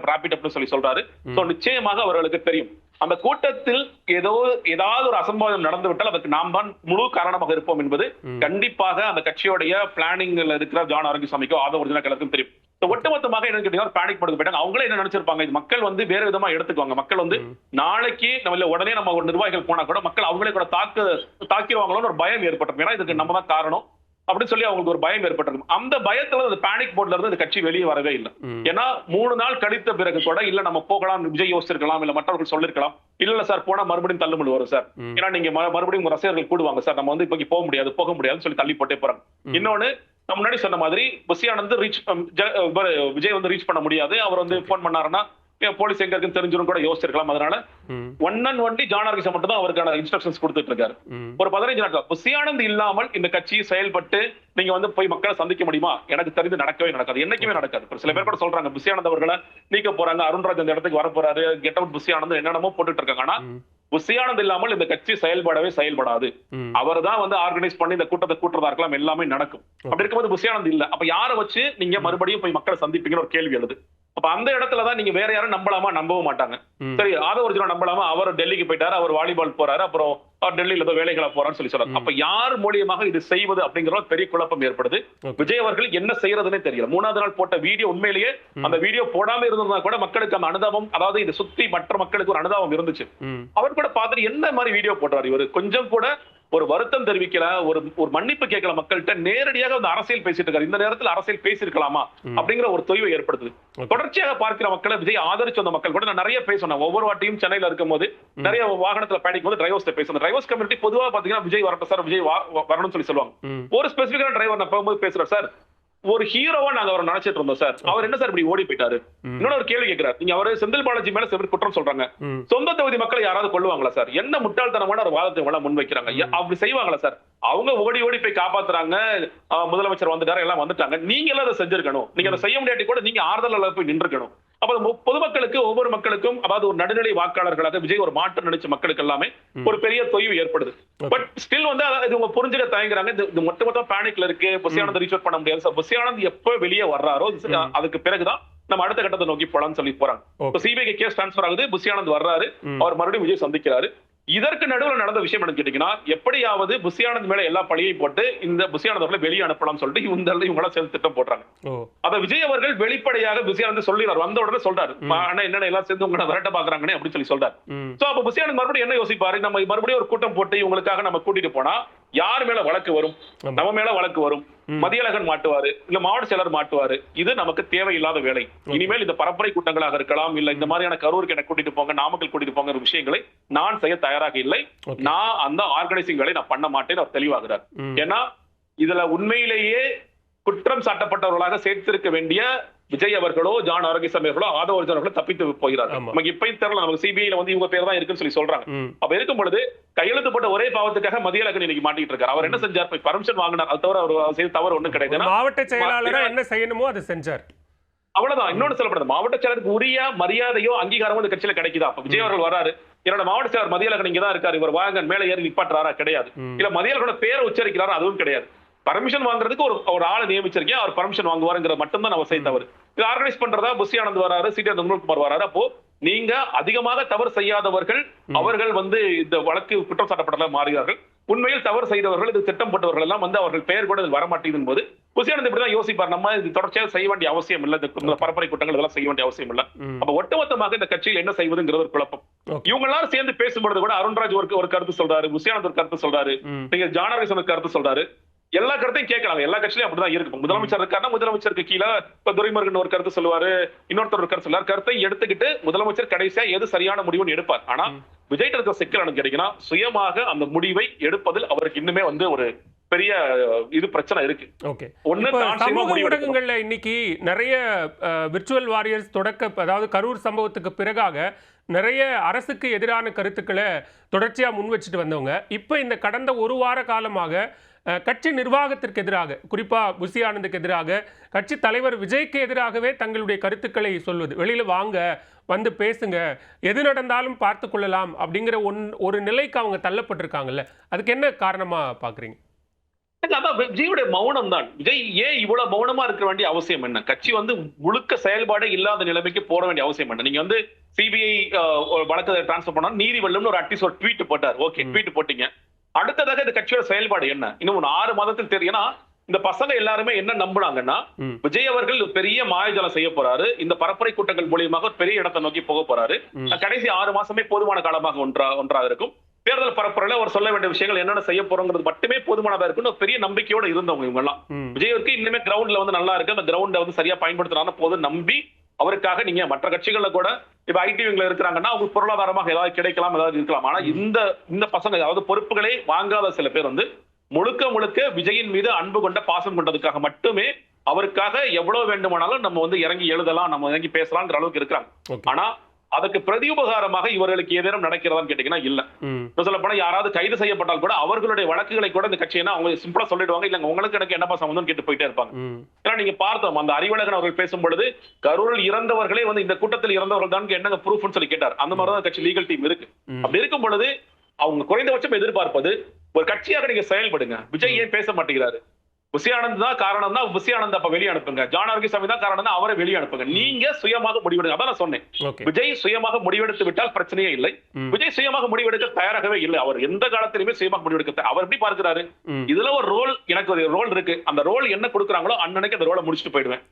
ரேபிட் அப்னு சொல்லி சொல்றாரு. சோ நிச்சயமாக அவர்களுக்கு தெரியும் அந்த கூட்டத்தில் ஏதாவது ஒரு அசம்பாவிதம் நடந்து விட்டால் அதற்கு நாம் தான் முழு காரணமாக இருப்போம் என்பது கண்டிப்பாக அந்த கட்சியோடைய பிளானிங்ல இருக்கிற ஜான் ஆரோக்கியசாமிக்கோ ஆதவ அர்ஜுனா எல்லாருக்கும் தெரியும். ஒட்டுமொத்தமாக என்ன கேட்டீங்கன்னா பேனிக் படுத்து போயிட்டாங்க. அவங்களே என்ன நினைச்சிருப்பாங்க, இது மக்கள் வந்து வேற விதமா எடுத்துக்குவாங்க. மக்கள் வந்து நாளைக்கு நம்ம உடனே நம்ம ஒரு நிர்வாகிகள் போனா கூட மக்கள் அவங்களே கூட தாக்கிடுவாங்களோன்னு ஒரு பயம் ஏற்பட்டிருக்கும். ஏன்னா இதுக்கு நம்ம தான் காரணம் அப்படின்னு சொல்லி அவங்களுக்கு ஒரு பயம் ஏற்பட்டிருக்கும். அந்த பயத்துல அந்த பேனிக் போர்ட்ல இருந்து இந்த கட்சி வெளியே வரவே இல்லை. ஏன்னா 3 நாள் கழித்த பிறகு கூட இல்ல நம்ம போகலாம், விஜய் யோசிச்சிருக்கலாம், இல்ல மற்றவர்கள் சொல்லிருக்கலாம், இல்ல சார் போனா மறுபடியும் தள்ளுமுள் வரும் சார், ஏன்னா நீங்க மறுபடியும் ரசிகர்கள் கூடுவாங்க சார், நம்ம வந்து இப்ப போக முடியாதுன்னு சொல்லி தள்ளி போட்டே போறாங்க. இன்னொன்னு நம்ம முன்னாடி சொன்ன மாதிரி புஷியானந்த் விஜய் வந்து ரீச் பண்ண முடியாது. அவர் வந்து போன் பண்ணாருன்னா போலீஸ் எங்க இருக்குன்னு தெரிஞ்சிரும் கூட யோசிச்சிருக்கலாம். அதனால ஒன் அண்ட் ஒன்லி ஜான் ஆரோக்கியம் மட்டும் தான் அவருக்கான இன்ஸ்ட்ரக்ஷன்ஸ் கொடுத்துட்டு இருக்காரு. ஒரு 15 நாட்கள் புஷியானந்த் இல்லாமல் இந்த கட்சி செயல்பட்டு நீங்க வந்து போய் மக்களை சந்திக்க முடியுமா? எனக்கு தெரிந்து நடக்கவே நடக்காது, என்னைக்குமே நடக்காது. சில பேர் கூட சொல்றாங்க புஷியானந்த் அவர்களை நீக்க போறாங்க, அருண்ராஜ் அந்த இடத்துக்கு வர போறாரு, கெட் அவுட் புஷியானந்த் என்னென்னமோ போட்டுட்டு இருக்காங்க. ஆனா புஷியானந்த் இல்லாமல் இந்த கட்சி செயல்படாது. அவர் தான் வந்து ஆர்கனைஸ் பண்ணி இந்த கூட்டத்தை கூட்டுறதா இருக்கலாம், எல்லாமே நடக்கும். அப்படி இருக்கும்போது புஷியானந்த் இல்ல, அப்ப யாரை வச்சு நீங்க மறுபடியும் போய் மக்களை சந்திப்பீங்கன்னு ஒரு கேள்வி எழுது. அப்ப அந்த இடத்துலதான் நீங்க வேற யாரும் நம்பலாமா? நம்பவும் மாட்டாங்க. சரி, ஆதவ அர்ஜுனா நம்பலாமா? அவர் டெல்லிக்கு போயிட்டாரு, அவர் வாலிபால் போறாரு, அப்புறம் டெல்லியில ஏதோ வேலைகளா போறான்னு சொல்லி சொல்றாரு. அப்ப யார் மூலியமாக இது செய்வது அப்படிங்கிற பெரிய குழப்பம் ஏற்படுது. விஜய் அவர்கள் என்ன செய்யறதுன்னே தெரியல. 3வது நாள் போட்ட வீடியோ உண்மையிலேயே அந்த வீடியோ போடாம இருந்ததா கூட மக்களுக்கு அந்த அனுதாபம், அதாவது இதை சுத்தி மற்ற மக்களுக்கு ஒரு அனுதாபம் இருந்துச்சு. அவர் கூட பார்த்துட்டு என்ன மாதிரி வீடியோ போட்டாரு இவர், கொஞ்சம் கூட ஒரு வருத்தம் தெரிவிக்கல, ஒரு மன்னிப்பு கேட்கல மக்கள்கிட்ட, நேரடியாக அந்த அரசியல் பேசிட்டு இருக்காரு. இந்த நேரத்தில் அரசியல் பேசிருக்கலாமா அப்படிங்கிற ஒரு தொய்வை ஏற்படுத்துது. தொடர்ச்சியாக பார்க்கிற மக்களை விஜய் ஆதரிச்சு வந்த மக்கள் கூட நான் நிறைய பேசணும். ஒவ்வொரு வாட்டியும் சென்னையில இருக்கும் போது நிறைய வாகனத்துல பயணிக்கும் போது டிரைவர்ஸ் பேசணும். டிரைவர்ஸ் கம்யூனிட்டி பொதுவா பாத்தீங்கன்னா விஜய் வரட்டும் சார், விஜய் வரணும்னு சொல்லி சொல்லுவாங்க. ஒரு ஸ்பெசிபிக்கான டிரைவர் நான் போகும்போது பேசுறேன், சார் ஒரு ஹீரோவா நாங்க அவரை நினைச்சிட்டு இருந்தோம் சார், அவர் என்ன சார் இப்படி ஓடி போயிட்டாரு. இன்னொரு ஒரு கேள்வி கேட்கிறார், நீங்க அவரு செந்தில் பாலாஜி மேல எப்படி குற்றம் சொல்றாங்க, சொந்த தொகுதி மக்களை யாராவது கொள்ளுவாங்களா சார்? என்ன முட்டாள்தனமான ஒரு வாதத்தை முன் வைக்கிறாங்க. அப்படி செய்வாங்களா சார்? அவங்க ஓடி போய் காப்பாத்துறாங்க, முதலமைச்சர் வந்துட்டாரு, எல்லாம் வந்துட்டாங்க, நீங்க எல்லாம் அதை செஞ்சிருக்கணும். நீங்க அதை செய்ய முடியாட்டி கூட நீங்க ஆறுதல் போய் நின்றுக்கணும். அப்ப பொதுமக்களுக்கு, ஒவ்வொரு மக்களுக்கும், அதாவது ஒரு நடுநிலை வாக்காளர்களாக விஜய் ஒரு மாற்றம் நினைச்ச மக்களுக்கு எல்லாமே ஒரு பெரிய தொய்வு ஏற்படுது. பட் ஸ்டில் வந்து இவங்க புரிஞ்சுக்க தயங்குறாங்க. இது மொத்த பேனிக்ல இருக்கு, புஷியானந்த் ரீச் பண்ண முடியாது. புஷியானந்த் எப்ப வெளியே வர்றாரோ அதுக்கு பிறகுதான் நம்ம அடுத்த கட்டத்தை நோக்கி போலாம்னு சொல்லி போறாங்க. சிபிஐ கேஸ் டிரான்ஸ்பர் ஆகுது, புஷியானந்த் வர்றாரு, அவர் மறுபடியும் விஜய் சந்திக்கிறாரு. இதற்கு நடுவில் நடந்த விஷயம் என்ன கேட்டீங்கன்னா, எப்படியாவது புஷியானந்த் மேல எல்லா பழியையும் போட்டு இந்த புஷியானந்த் அவர்களை வெளியே அனுப்பலாம் சொல்லிட்டு இவங்கள சேர்ந்து திட்டம் போடுறாங்க. அத விஜய் அவர்கள் வெளிப்படையாக புஷியானந்த் சொல்லிடுறாரு, வந்த உடனே சொல்றாரு, ஆனா என்னென்ன எல்லாம் சேர்ந்து உங்களை விரட்ட பாக்குறாங்கன்னு அப்படின்னு சொல்லி சொல்றாரு. சோ அப்ப புஷியானந்த் மறுபடியும் என்ன யோசிப்பாரு, நம்ம மறுபடியும் ஒரு கூட்டம் போட்டு இவங்களுக்காக நம்ம கூட்டிட்டு போனா யார் மேல வழக்கு வரும்? நம்ம மேல வழக்கு வரும், மதியழகன் மாட்டுவாரு, இல்ல மாவட்ட செயலர் மாட்டுவாரு. இது நமக்கு தேவையில்லாத வேலை. இனிமேல் இந்த பரப்புரை கூட்டங்களாக இருக்கலாம், இல்ல இந்த மாதிரியான கரூருக்கு எனக்கு கூட்டிட்டு போங்க, நாமக்கல் கூட்டிட்டு போங்க விஷயங்களை நான் செய்ய தயாராக இல்லை. நான் அந்த ஆர்கனைசிங் வேலை நான் பண்ண மாட்டேன்னு அவர் தெளிவாகிறார். ஏன்னா இதுல உண்மையிலேயே குற்றம் சாட்டப்பட்டவர்களாக சேர்த்திருக்க வேண்டிய விஜய் அவர்களோ, ஜான் ஆரோக்கியசாமி அவர்களோ, ஆதவ அர்ஜுனா அவர்களோ தப்பித்து போகிறார். நமக்கு இப்பயும் தெரியல, நமக்கு சிபிஐல வந்து இவங்க பேர் தான் இருக்குன்னு சொல்லி சொல்றாங்க. அப்ப இருக்கும் பொழுது கையெழுத்து போட்ட ஒரே பாவத்துக்காக மதியழகன் இன்னைக்கு மாட்டிட்டு இருக்காரு. அவர் என்ன செஞ்சார்? போய் பர்மிஷன் வாங்கினார். அது தவிர அவர் செய்த தவறு ஒண்ணும் கிடையாது. மாவட்ட செயலாளரா என்ன செய்யணுமோ அதை செஞ்சார், அவ்வளவுதான். இன்னொன்னு சொல்லப்படுது, மாவட்ட செயலருக்கு உரிய மரியாதையோ அங்கீகாரமோ இந்த கட்சியில கிடைக்குதா? அப்ப விஜய் அவர்கள் வராரு, என்னோட மாவட்ட செயலர் மதியழகன் இங்க தான் இருக்காரு, இவர் வாங்க மேல ஏறி நிப்பாட்டுறாரா? கிடையாது. இல்ல மதியழகனோட பேரை உச்சரிக்கிறாரா? அதுவும் கிடையாது. பர்மிஷன் வாங்குறதுக்கு ஒரு ஆளை நியமிச்சிருக்கேன், அவர் பர்மிஷன் வாங்குவாருங்கிற மட்டும் தான் அவர் செய்ய தவறு. இது ஆர்கனைஸ் பண்றதா புஷியானந்த் வராரு, சிடி குமார் வராரு. அப்போ நீங்க அதிகமாக தவறு செய்யாதவர்கள் அவர்கள் வந்து இந்த வழக்கு குற்றம் சாட்டப்பட்டதாக மாறுகிறார்கள். உண்மையில் தவறு செய்தவர்கள், இது திட்டம் போட்டவர்கள் எல்லாம் வந்து அவர்கள் பெயர் கூட வரமாட்டேங்குது போது புஷியானந்த் இப்படிதான் யோசிப்பார், நம்ம இது தொடர்ச்சியாக செய்ய வேண்டிய அவசியம் இல்லை, இந்த பரப்புரை கூட்டங்கள் இதெல்லாம் செய்ய வேண்டிய அவசியம் இல்லை. அப்ப ஒட்டுமொத்தமாக இந்த கட்சியில் என்ன செய்வதுங்கிற ஒரு குழப்பம். இவங்க எல்லாரும் சேர்ந்து பேசும்பொழுது கூட அருண்ராஜ் ஒரு கருத்து சொல்றாரு, புஷியானந்த் ஒரு கருத்து சொல்றாரு, நீங்க ஜான் ஆரோக்கியசாமி ஒரு கருத்து சொல்றாரு. எல்லா கருத்தையும் கேட்கலாம், எல்லா கட்சியிலும் அப்படிதான் இருக்கு. முதலமைச்சர் இருக்காருன்னா முதலமைச்சருக்கு கீழே இப்ப துரைமுருகன் ஒரு கருத்து சொல்லுவாரு, இன்னொருத்தர் ஒரு கருத்து சொல்லுவார். கருத்தை எடுத்துக்கிட்டு முதலமைச்சர் கடைசியா எது சரியான முடிவுன்னு எடுப்பார். ஆனா விஜய் இருக்கிற சிக்கல் கிடைக்குன்னா சுயமாக அந்த முடிவை எடுப்பதில் அவருக்கு இன்னுமே வந்து ஒரு பெரிய இது பிரச்சனை இருக்கு. சமூக ஊடகங்கள்ல இன்னைக்கு நிறைய விர்ச்சுவல் வாரியர்ஸ் அதாவது கரூர் சம்பவத்துக்கு பிறகாக நிறைய அரசுக்கு எதிரான கருத்துக்களை தொடர்ச்சியா முன் வச்சுட்டு வந்தவங்க இப்ப இந்த கடந்த ஒரு வார காலமாக கட்சி நிர்வாகத்திற்கு எதிராக, குறிப்பா புசி ஆனந்துக்கு எதிராக, கட்சி தலைவர் விஜய்க்கு எதிராகவே தங்களுடைய கருத்துக்களை சொல்வது, வெளியில வாங்க, வந்து பேசுங்க, எது நடந்தாலும் பார்த்து கொள்ளலாம் அப்படிங்கிற ஒரு நிலைக்கு அவங்க தள்ளப்பட்டிருக்காங்கல்ல, அதுக்கு என்ன காரணமா பாக்குறீங்க? அதான் விஜயுடைய மௌனம் தான். விஜய் ஏன் இவ்வளவு மௌனமா இருக்க வேண்டிய அவசியம் என்ன? கட்சி வந்து முழுக்க செயல்பாடே இல்லாத நிலைமைக்கு போட வேண்டிய அவசியம் என்ன? நீங்க வந்து சிபிஐ வழக்கு டிரான்ஸ்பர் பண்ணா நீதி வெல்லும்னு ஒரு அட்லீஸ்ட் ஒரு ட்வீட் போட்டார். ஓகே, ட்வீட் போட்டீங்க. அடுத்ததாக இந்த கட்சியோட செயல்பாடு என்ன? இன்னும் 6 மாதத்தில் தெரியும். ஏன்னா இந்த பசங்க எல்லாருமே என்ன நம்புனாங்கன்னா, விஜய் அவர்கள் பெரிய மாயஜாலம் செய்ய போறாரு, இந்த பரப்புரை கூட்டங்கள் மூலியமாக ஒரு பெரிய இடத்தை நோக்கி போக போறாரு, கடைசி 6 மாசமே போதுமான காலமாக ஒன்றாக இருக்கும், தேர்தல் பரப்புரையில அவர் சொல்ல வேண்டிய விஷயங்கள் என்னென்ன செய்ய போறோங்கிறது மட்டுமே போதுமானதா இருக்குன்னு ஒரு பெரிய நம்பிக்கையோட இருந்தவங்க இவங்க எல்லாம். விஜய்க்கு இன்னுமே கிரவுண்ட்ல வந்து நல்லா இருக்கு, அந்த கிரவுண்ட வந்து சரியா பயன்படுத்தினா போதும் நம்பி அவருக்காக நீங்க மற்ற கட்சிகள்ல கூட இப்ப ஐடிவிங்ல இருக்கிறாங்கன்னா அவங்க பொருளாதாரமாக ஏதாவது கிடைக்கலாம், ஏதாவது இருக்கலாம். ஆனா இந்த பசங்க, அதாவது பொறுப்புகளே வாங்காத சில பேர் வந்து முழுக்க முழுக்க விஜயின் மீது அன்பு கொண்ட பாசம் கொண்டதுக்காக மட்டுமே அவருக்காக எவ்வளவு வேண்டுமானாலும் நம்ம வந்து இறங்கி எழுதலாம், நம்ம இறங்கி பேசலாம்ன்ற அளவுக்கு இருக்கிறாங்க. ஆனா அதுக்கு பிரதியுபகாரமாக இவர்களுக்கு ஏதேனும் நடக்கிறதான்னு கேட்டீங்கன்னா இல்ல. சொல்ல போனா யாராவது கைது செய்யப்பட்டால் கூட அவர்களுடைய வழக்குகளை கூட இந்த கட்சி அவங்க சிம்பிளா சொல்லிடுவாங்க, இல்லங்க உங்களுக்கு எனக்கு என்னப்பா சம்பந்தம் கேட்டு போயிட்டே இருப்பாங்க. ஏன்னா நீங்க பார்த்தோம் அந்த அறிவழகன் அவர்கள் பேசும் பொழுது கரூரில் இறந்தவர்களே வந்து இந்த கூட்டத்தில் இறந்தவர்கள் தான் என்னங்க ப்ரூஃப்னு சொல்லி கேட்டார். அந்த மாதிரிதான் கட்சி லீகல் டீம் இருக்கு. அப்படி இருக்கும் பொழுது அவங்க குறைந்தபட்சம் எதிர்பார்ப்பது ஒரு கட்சியாக நீங்க செயல்படுங்க. விஜய் ஏன் பேச மாட்டேங்கிறாரு? புசி ஆனந்த் தான் காரணம் தான், புசி ஆனந்த் அப்ப வெளியே அனுப்புங்க. ஜான் ஆரோக்கியசாமி தான் காரணம் தான், அவரை வெளியே அனுப்புங்க. நீங்க சுயமாக முடிவெடுங்க. அதான் நான் சொன்னேன், விஜய் சுயமாக முடிவெடுத்து விட்டால் பிரச்சனையே இல்லை. விஜய் சுயமாக முடிவெடுக்க தயாராகவே இல்லை. அவர் எந்த காலத்திலுமே சுயமாக முடிவெடுக்க அவர் எப்படி பார்க்கிறாரு? இதுல ஒரு ரோல், எனக்கு ஒரு ரோல் இருக்கு, அந்த ரோல் என்ன கொடுக்குறாங்களோ அன்னைக்கு அந்த ரோலை முடிச்சுட்டு போயிடுவேன்.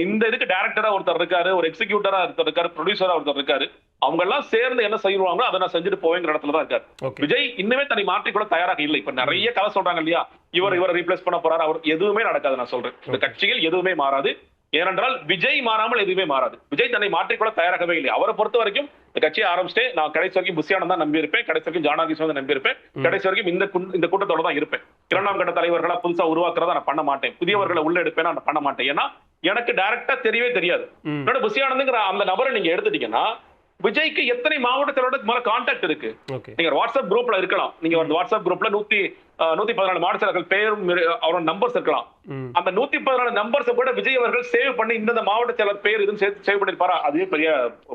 இந்த இதுக்கு டைரக்டரா ஒருத்தர் இருக்காரு, ஒரு எக்ஸிக்யூட்டரா ஒருத்தர் இருக்காரு, ப்ரொடியூசரா ஒருத்தர் இருக்காரு, அவங்க எல்லாம் சேர்ந்து என்ன செய்வாங்களோ அதை நான் செஞ்சுட்டு போவேங்கிற இடத்துல தான் இருக்காரு. விஜய் இன்னுமே தன்னை மாற்றிக்கொள்ள தயாராக இல்லை. இப்ப நிறைய கதை சொல்றாங்க இல்லையா, இவரை ரீப்ளேஸ் பண்ண போறாரு, அவர் எதுவுமே நடக்காது. நான் சொல்றேன், இந்த கட்சியில் எதுவுமே மாறாது. ஏனென்றால் விஜய் மாறாமல் எதுவுமே மாறாது. விஜய் தன்னை மாற்றிக்கொள்ள தயாராகவே இல்லை. அவரை பொறுத்த வரைக்கும் இந்த கட்சியை ஆரம்பிச்சுட்டு நான் கடைசி வரைக்கும் புசி ஆனந்த் தான் நம்பி இருப்பேன், கடைசி வரைக்கும் ஜான் ஆரோக்கியசாமி நம்பி இருப்பேன், கடைசி வரைக்கும் இந்த கூட்டத்தோட தான் இருப்பேன். 2ஆம் கட்ட தலைவர்களா புதுசா உருவாக்குறதா நான் பண்ண மாட்டேன், புதியவர்களை உள்ள எடுப்பேன் நான் பண்ண மாட்டேன். ஏன்னா எனக்கு டைரக்டா தெரியவே தெரியாது. புசி ஆனந்த்ங்கிற அந்த நபரை நீங்க எடுத்துட்டீங்கன்னா விஜய்க்கு எத்தனை மாவட்டத்தோட மேல கான்டாக்ட் இருக்கு. நீங்க வாட்ஸ்அப் குரூப்ல இருக்கலாம், நீங்க வாட்ஸ்அப் குரூப்ல 114 மாவட்ட செயலர்கள் பேரும் அவரோட நம்பர்ஸ் இருக்கலாம். அந்த 114 நம்பர்ஸ் கூட விஜய் அவர்கள் சேவ் பண்ணி இந்த மாவட்ட செயலர் பேர் இதுன்னு சேவ் பண்ணிருப்பாரா? அதுவே பெரிய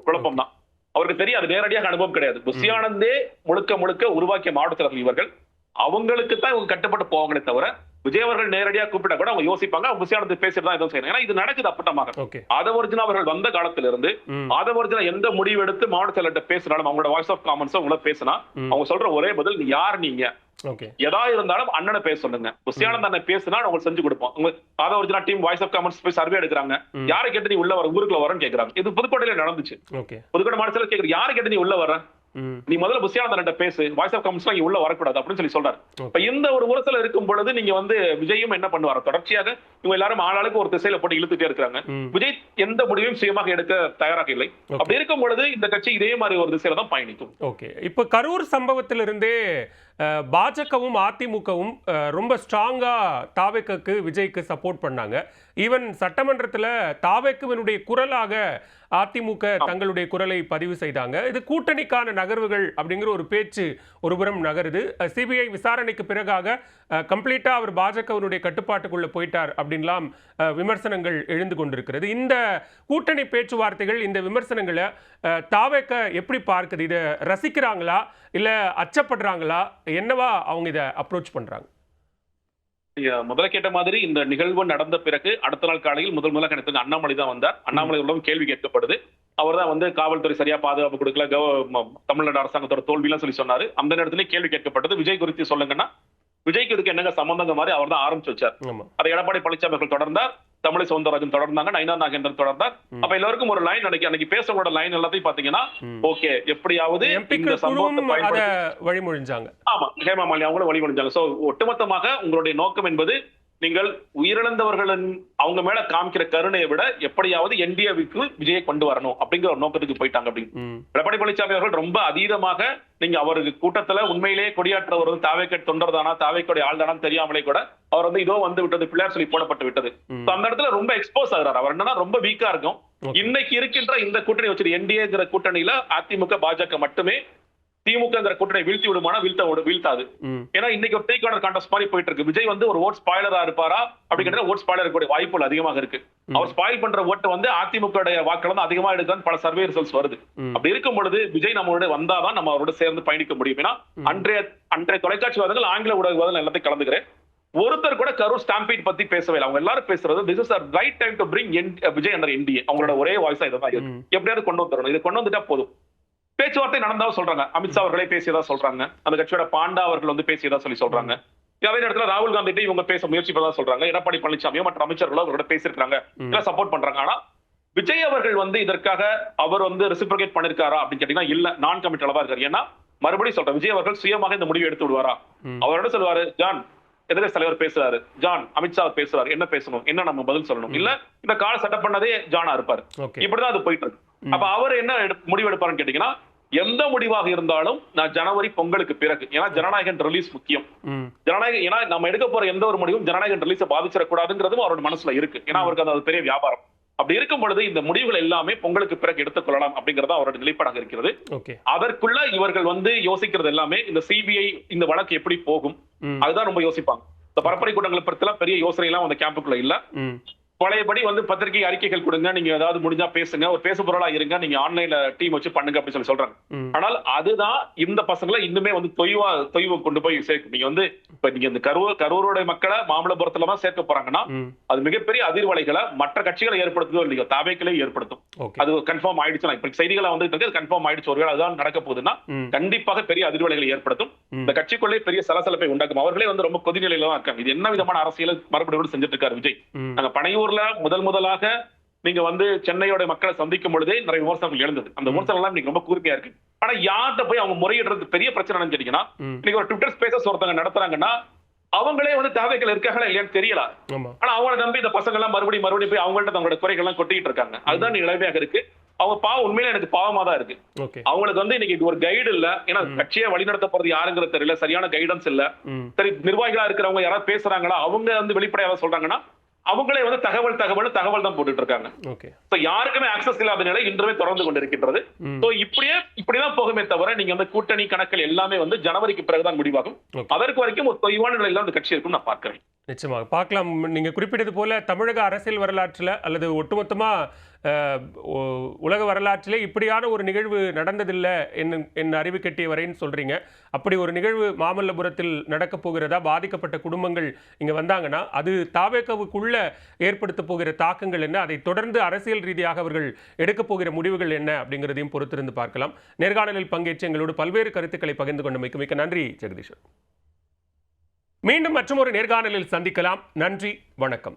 குழப்பம் தான். அவருக்கு தெரியாது, நேரடியாக அனுபவம் கிடையாது. புசி ஆனந்தே முழுக்க உருவாக்கிய மாவட்ட செயலர்கள் இவர்கள். அவங்களுக்கு தான் இவங்க கட்டுப்பட்டு போவாங்களே தவிர விஜய் அவர்கள் நேரடியாக கூப்பிட்டா கூட அவங்க யோசிப்பாங்க, அவங்க புசி ஆனந்த் பேசிட்டு தான் எதுவும் செய்யணும். ஏன்னா இது நடக்குது அப்பட்டமாக. ஆதவர்ஜுனா அவர்கள் வந்த காலத்திலிருந்து ஆதவர்ஜுனா எந்த முடிவு எடுத்து மாவட்ட செயலர்கிட்ட பேசினாலும் அவங்களோட வாய்ஸ் ஆஃப் காமன்ஸ் உங்களை பேசினா அவங்க சொல்ற ஒரே பதில், நீ யார், நீங்க எதா இருந்தாலும் அண்ணனை பேச சொல்லுங்க. புசி ஆனந்த் அண்ணன் பேசினா உங்களுக்கு செஞ்சு கொடுப்போம். உங்க Aadhav Arjuna team voice of commons போய் சர்வே எடுக்கிறாங்க, யாரை கேட்டு நீ உள்ள வர, ஊருக்குள்ள வரன்னு கேக்குறாங்க. இது புதுக்கோட்டையில நடந்துச்சு. புதுக்கோட்டை மாவட்ட செயலர் கேக்குற, யாரை கேட்டு நீ உள்ள வர, நீ முதல்ல புசி ஆனந்த் பேசு, வாய்ஸ் ஆஃப் காமன்ஸ் உள்ள வரக்கூடாது அப்படின்னு சொல்லி சொல்றாரு. இப்ப இந்த ஒரு உரசல இருக்கும் பொழுது நீங்க வந்து விஜயும் என்ன பண்ணுவாரு? தொடர்ச்சியாக இவங்க எல்லாரும் ஆளாளுக்கு ஒரு திசையில போட்டு இழுத்துட்டே இருக்காங்க. விஜய் எந்த முடிவையும் சுயமாக எடுக்க தயாராக இல்லை. அப்படி இருக்கும் பொழுது இந்த கட்சி இதே மாதிரி ஒரு திசையில தான் பயணிக்கும். ஓகே, இப்ப கரூர் சம்பவத்திலிருந்தே பாஜகவும் அதிமுகவும் ரொம்ப ஸ்ட்ராங்கா தாவேக்கு விஜய்க்கு சப்போர்ட் பண்ணாங்க. ஈவன் சட்டமன்றத்தில் தாவேக்குவினுடைய குரலாக அதிமுக தங்களுடைய குரலை பதிவு செய்தாங்க. இது கூட்டணிக்கான நகர்வுகள் அப்படிங்கிற ஒரு பேச்சு ஒருபுறம் நகருது. சிபிஐ விசாரணைக்கு பிறகாக கம்ப்ளீட்டா அவர் பாஜகவினுடைய கட்டுப்பாட்டுக்குள்ள போயிட்டார் அப்படின்லாம் விமர்சனங்கள் எழுந்து கொண்டிருக்கிறது. இந்த கூட்டணி பேச்சுவார்த்தைகள், இந்த விமர்சனங்களை தாவேக்க எப்படி பார்க்குது? இதை ரசிக்கிறாங்களா இல்ல அச்சப்படுறாங்களா? என்னவா அவங்க இதை அப்ரோச் பண்றாங்க? முதல்ல கேட்ட மாதிரி இந்த நிகழ்வு நடந்த பிறகு அடுத்த நாள் காலையில் முதலாக எனக்கு அண்ணாமலை தான் வந்தார். அண்ணாமலை உள்ளவும் கேள்வி கேட்கப்படுது. அவர் தான் வந்து காவல்துறை சரியா பாதுகாப்பு கொடுக்கல, தமிழ்நாடு அரசாங்கத்தோட தோல்விலாம் சொல்லி சொன்னாரு. அந்த நேரத்திலே கேள்வி கேட்கப்பட்டது, விஜய் குறித்து சொல்லுங்கன்னா விஜய்க்கு இதுக்கு என்னங்க சம்பந்தங்க மாதிரி அவர் தான் ஆரம்பிச்சு வச்சார். அதை எடப்பாடி பழனிசாமி அவர்கள் தொடர்ந்தார், தமிழை சவுந்தரராஜன் தொடர்ந்தாங்க, நயினார் நாகேந்திரன் தொடர்ந்தார். அப்ப எல்லாருக்கும் ஒரு லைன் அன்னைக்கு பேசக்கூட லைன் எல்லாத்தையும் பாத்தீங்கன்னா ஓகே, எப்படியாவது இந்த சம்பவத்தை வழிமொழிஞ்சாங்க. ஆமா, ஹேமா மாலினி அவங்களும் வழிமொழிஞ்சாங்க. சோ ஒட்டுமொத்தமாக உங்களுடைய நோக்கம் என்பது நீங்கள் உயிரிழந்தவர்களின் அவங்க மேல காமிக்கிற கருணையை விட எப்படியாவது என்டிஏவுக்கு விஜயை கொண்டு வரணும் அப்படிங்கிற ஒரு நோக்கத்துக்கு போயிட்டாங்க. அப்படின்னு எடப்பாடி பழனிசாமி அவர்கள் ரொம்ப அதீதமாக நீங்க அவருக்கு கூட்டத்துல உண்மையிலேயே கொடியாற்றவர் தாவேக்க தொண்டர் தானா, தாவேக்கோடைய ஆள் தானான்னு தெரியாமலே கூட அவர் வந்து இதோ வந்து விட்டது, பிள்ளையார் சொல்லி போடப்பட்டு விட்டது. அந்த இடத்துல ரொம்ப எக்ஸ்போஸ் ஆகிறார். அவர் என்னன்னா ரொம்ப வீக்கா இருக்கும். இன்னைக்கு இருக்கின்ற இந்த கூட்டணி வச்சு என்டிஏங்கிற கூட்டணியில அதிமுக பாஜக மட்டுமே திமுகங்கிற கூட்டணி வீழ்த்தி விடுமானா வீழ்த்தாது. ஏன்னா இன்னைக்கு ஒரு டேக் ஆர்டர் கான்டெஸ்ட் மாதிரி போயிட்டு இருக்கு. விஜய் வந்து ஒரு ஓட் ஸ்பாயிலரா இருப்பாரா அப்படிங்கிற ஓட் ஸ்பாயிலர் இருக்கக்கூடிய வாய்ப்புகள் அதிகமாக இருக்கு. அவர் ஸ்பாயில் பண்ற ஓட்டு வந்து அதிமுக வாக்குல வந்து அதிகமா எடுக்கான்னு பல சர்வே ரிசல்ட்ஸ் வருது. அப்படி இருக்கும் பொழுது விஜய் நம்மளோட வந்தாதான் நம்ம அவரோட சேர்ந்து பயணிக்க முடியும். ஏன்னா அன்றைய தொலைக்காட்சி வாதங்கள், ஆங்கில ஊடகவாதங்கள் எல்லாத்தையும் கலந்துக்கிறேன். ஒருத்தர் கூட கரூர் ஸ்டாம்பீட் பத்தி பேசவே இல்லை. அவங்க எல்லாரும் பேசுறது this is a right time to bring Vijay under NDA. அவங்களோட ஒரே வாய்ஸா இதுதான் இருக்கு. எப்படியாவது கொண்டு வந்துடணும். இது கொண்டு வந்துட்டா போதும். பேச்சுவார்த்தை நடந்தாலும் சொல்றாங்க. அமித்ஷா அவர்களே பேசியதா சொல்றாங்க. அந்த கட்சியோட பாண்டா அவர்கள் வந்து பேசியதா சொல்றாங்க. அதே நேரத்தில் ராகுல் காந்தி இவங்க பேச முயற்சி பண்ணதா சொல்றாங்க. எடப்பாடி பழனிசாமியோ மற்ற அமைச்சர்களும் அவரோட பேசியிருக்காங்க, சப்போர்ட் பண்றாங்க. ஆனா விஜய் அவர்கள் வந்து இதற்காக அவர் வந்து ரெசிப்ரோகேட் பண்ணிருக்காரா அப்படின்னு கேட்டீங்கன்னா இல்ல, நான் கமிட்டலா தான் இருக்காரு. ஏன்னா மறுபடியும் சொல்றேன், விஜய் அவர்கள் சுயமாக இந்த முடிவு எடுத்து விடுவாரா? அவரோட சொல்லுவாரு, ஜான் எதிர்க்கட்சி தலைவர் பேசுறாரு, ஜான் அமித்ஷா பேசுறாரு, என்ன பேசணும், என்ன நம்ம பதில் சொல்லணும், இல்ல இந்த கால செட்டப் பண்ணதே ஜானா இருப்பாரு. இப்படிதான் அது போயிட்டு இருக்கு. அப்ப அவர் என்ன முடிவு எடுப்பாருன்னு கேட்டீங்கன்னா, எந்த முடிவாக இருந்தாலும் நான் ஜனவரி பொங்கலுக்கு பிறகு, ஏன்னா ஜனநாயகன் ரிலீஸ் முக்கியம். ஜனநாயகம், ஏன்னா நம்ம எடுக்க போற எந்த ஒரு முடிவும் ஜனநாயகன் ரிலீஸை பாதிச்சிடக்கூடாதுங்கிறதும் அவரோட மனசுல இருக்கு. ஏன்னா அவருக்கு அது பெரிய வியாபாரம். அப்படி இருக்கும் பொழுது இந்த முடிவுகள் எல்லாமே பொங்கலுக்கு பிறகு எடுத்துக்கொள்ளலாம் அப்படிங்கறத அவரோட நிலைப்பாடாக இருக்கிறது. அதற்குள்ள இவர்கள் வந்து யோசிக்கிறது எல்லாமே இந்த சிபிஐ இந்த வழக்கு எப்படி போகும் அதுதான் ரொம்ப யோசிப்பாங்க. இந்த பரப்புரை கூட்டங்களை பத்தி பெரிய யோசனை எல்லாம் அந்த கேம்புக்குள்ள இல்ல. பழையபடி வந்து பத்திரிகை அறிக்கைகள் கொடுங்க, நீங்க ஏதாவது முடிஞ்சா பேசுங்க, ஒரு பேசு பொருளா இருங்க, நீங்க ஆன்லைன்ல டீம் வச்சு பண்ணுங்க அப்படின்னு சொல்றாங்க. ஆனால் அதுதான் இந்த பசங்களை இன்னுமே வந்து தொய்வு கொண்டு போய் சேர்க்கும். நீங்க வந்து இப்ப நீங்க இந்த கரூரோட மக்களை மாமல்லபுரத்துல தான் சேர்க்க போறாங்கன்னா அது மிகப்பெரிய அதிர்வலைகளை மற்ற கட்சிகளை ஏற்படுத்துதோ இல்லையோ தாவேக்களே ஏற்படுத்தும். அது கன்ஃபார்ம் ஆயிடுச்சுன்னா, இப்ப செய்திகளை வந்து கன்ஃபார்ம் ஆயிடுச்சு, ஒருவேளை அதுதான் நடக்க போகுதுன்னா கண்டிப்பாக பெரிய அதிர்வலைகளை ஏற்படுத்தும். இந்த கட்சிக்குள்ளே பெரிய சலசலப்பை உண்டாக்கும். அவர்களே வந்து ரொம்ப கொதிநிலையில தான் இருக்காங்க. இது என்ன விதமான அரசியல் மறுபடியும் செஞ்சுட்டு இருக்காரு விஜய். நாங்க பனையூர் முதலாக நீங்க வந்து சென்னையோட மக்களை சந்திக்கும் பொழுதே நிறைய விமர்சனங்கள் எழுந்தது. அந்த விமர்சனம் எல்லாம் நீங்க ரொம்ப கூர்மையா இருக்கு. ஆனா யார்கிட்ட போய் அவங்க முறையிடுறது பெரிய பிரச்சனை கேட்டீங்கன்னா, இன்னைக்கு ஒரு ட்விட்டர் ஸ்பேசஸ் ஒருத்தவங்க நடத்துறாங்கன்னா அவங்களே வந்து தேவைகள் இருக்காங்களா இல்லையான்னு தெரியல. ஆனா அவங்கள நம்பி இந்த பசங்க எல்லாம் மறுபடியும் போய் அவங்கள்ட்ட தங்களோட குறைகள் எல்லாம் கொட்டிட்டு இருக்காங்க. அதுதான் நிலைமையாக இருக்கு. அவங்க பாவம் உண்மையில எனக்கு பாவமா தான் இருக்கு. அவங்களுக்கு வந்து இன்னைக்கு ஒரு கைடு இல்ல. ஏன்னா கட்சியை வழிநடத்த போறது யாருங்கிறது தெரியல, சரியான கைடன்ஸ் இல்ல. சரி, நிர்வாகிகளா இருக்கிறவங்க யாராவது பேசுறாங்களா, அவங்க வந்து வெளிப்படையாக சொல்றாங்கன்னா அவங்களே வந்து தகவல் தான் போட்டுட்டு இருக்காங்க. யாருக்குமே ஆக்சஸ் இல்லாத நிலை இன்றுமே தொடர்ந்து கொண்டிருக்கின்றது. இப்படிதான் போகுமே தவிர நீங்க வந்து கூட்டணி கணக்கில் எல்லாமே வந்து ஜனவரிக்கு பிறகுதான் முடிவாகும். அதற்கு வரைக்கும் ஒரு தொய்வான நிலையில அந்த கட்சி இருக்கும் நான் பார்க்கிறேன். நிச்சயமாக பார்க்கலாம். நீங்க குறிப்பிட்டது போல தமிழக அரசியல் வரலாற்றில் அல்லது ஒட்டுமொத்தமா உலக வரலாற்றிலே இப்படியான ஒரு நிகழ்வு நடந்ததில்லை என்ன அறிவு கட்டிய வரைன்னு சொல்றீங்க. அப்படி ஒரு நிகழ்வு மாமல்லபுரத்தில் நடக்க போகிறதா? பாதிக்கப்பட்ட குடும்பங்கள் இங்க வந்தாங்கன்னா அது தாவேகவுக்குள்ள ஏற்படுத்த போகிற தாக்கங்கள் என்ன, அதை தொடர்ந்து அரசியல் ரீதியாக அவர்கள் எடுக்க போகிற முடிவுகள் என்ன அப்படிங்கிறதையும் பொறுத்திருந்து பார்க்கலாம். நேர்காணலில் பங்கேற்று எங்களோடு பல்வேறு கருத்துக்களை பகிர்ந்து கொண்டமைக்கு மிக்க நன்றி ஜெகதீஷ். மீண்டும் மற்றொரு நேர்காணலில் சந்திக்கலாம். நன்றி, வணக்கம்.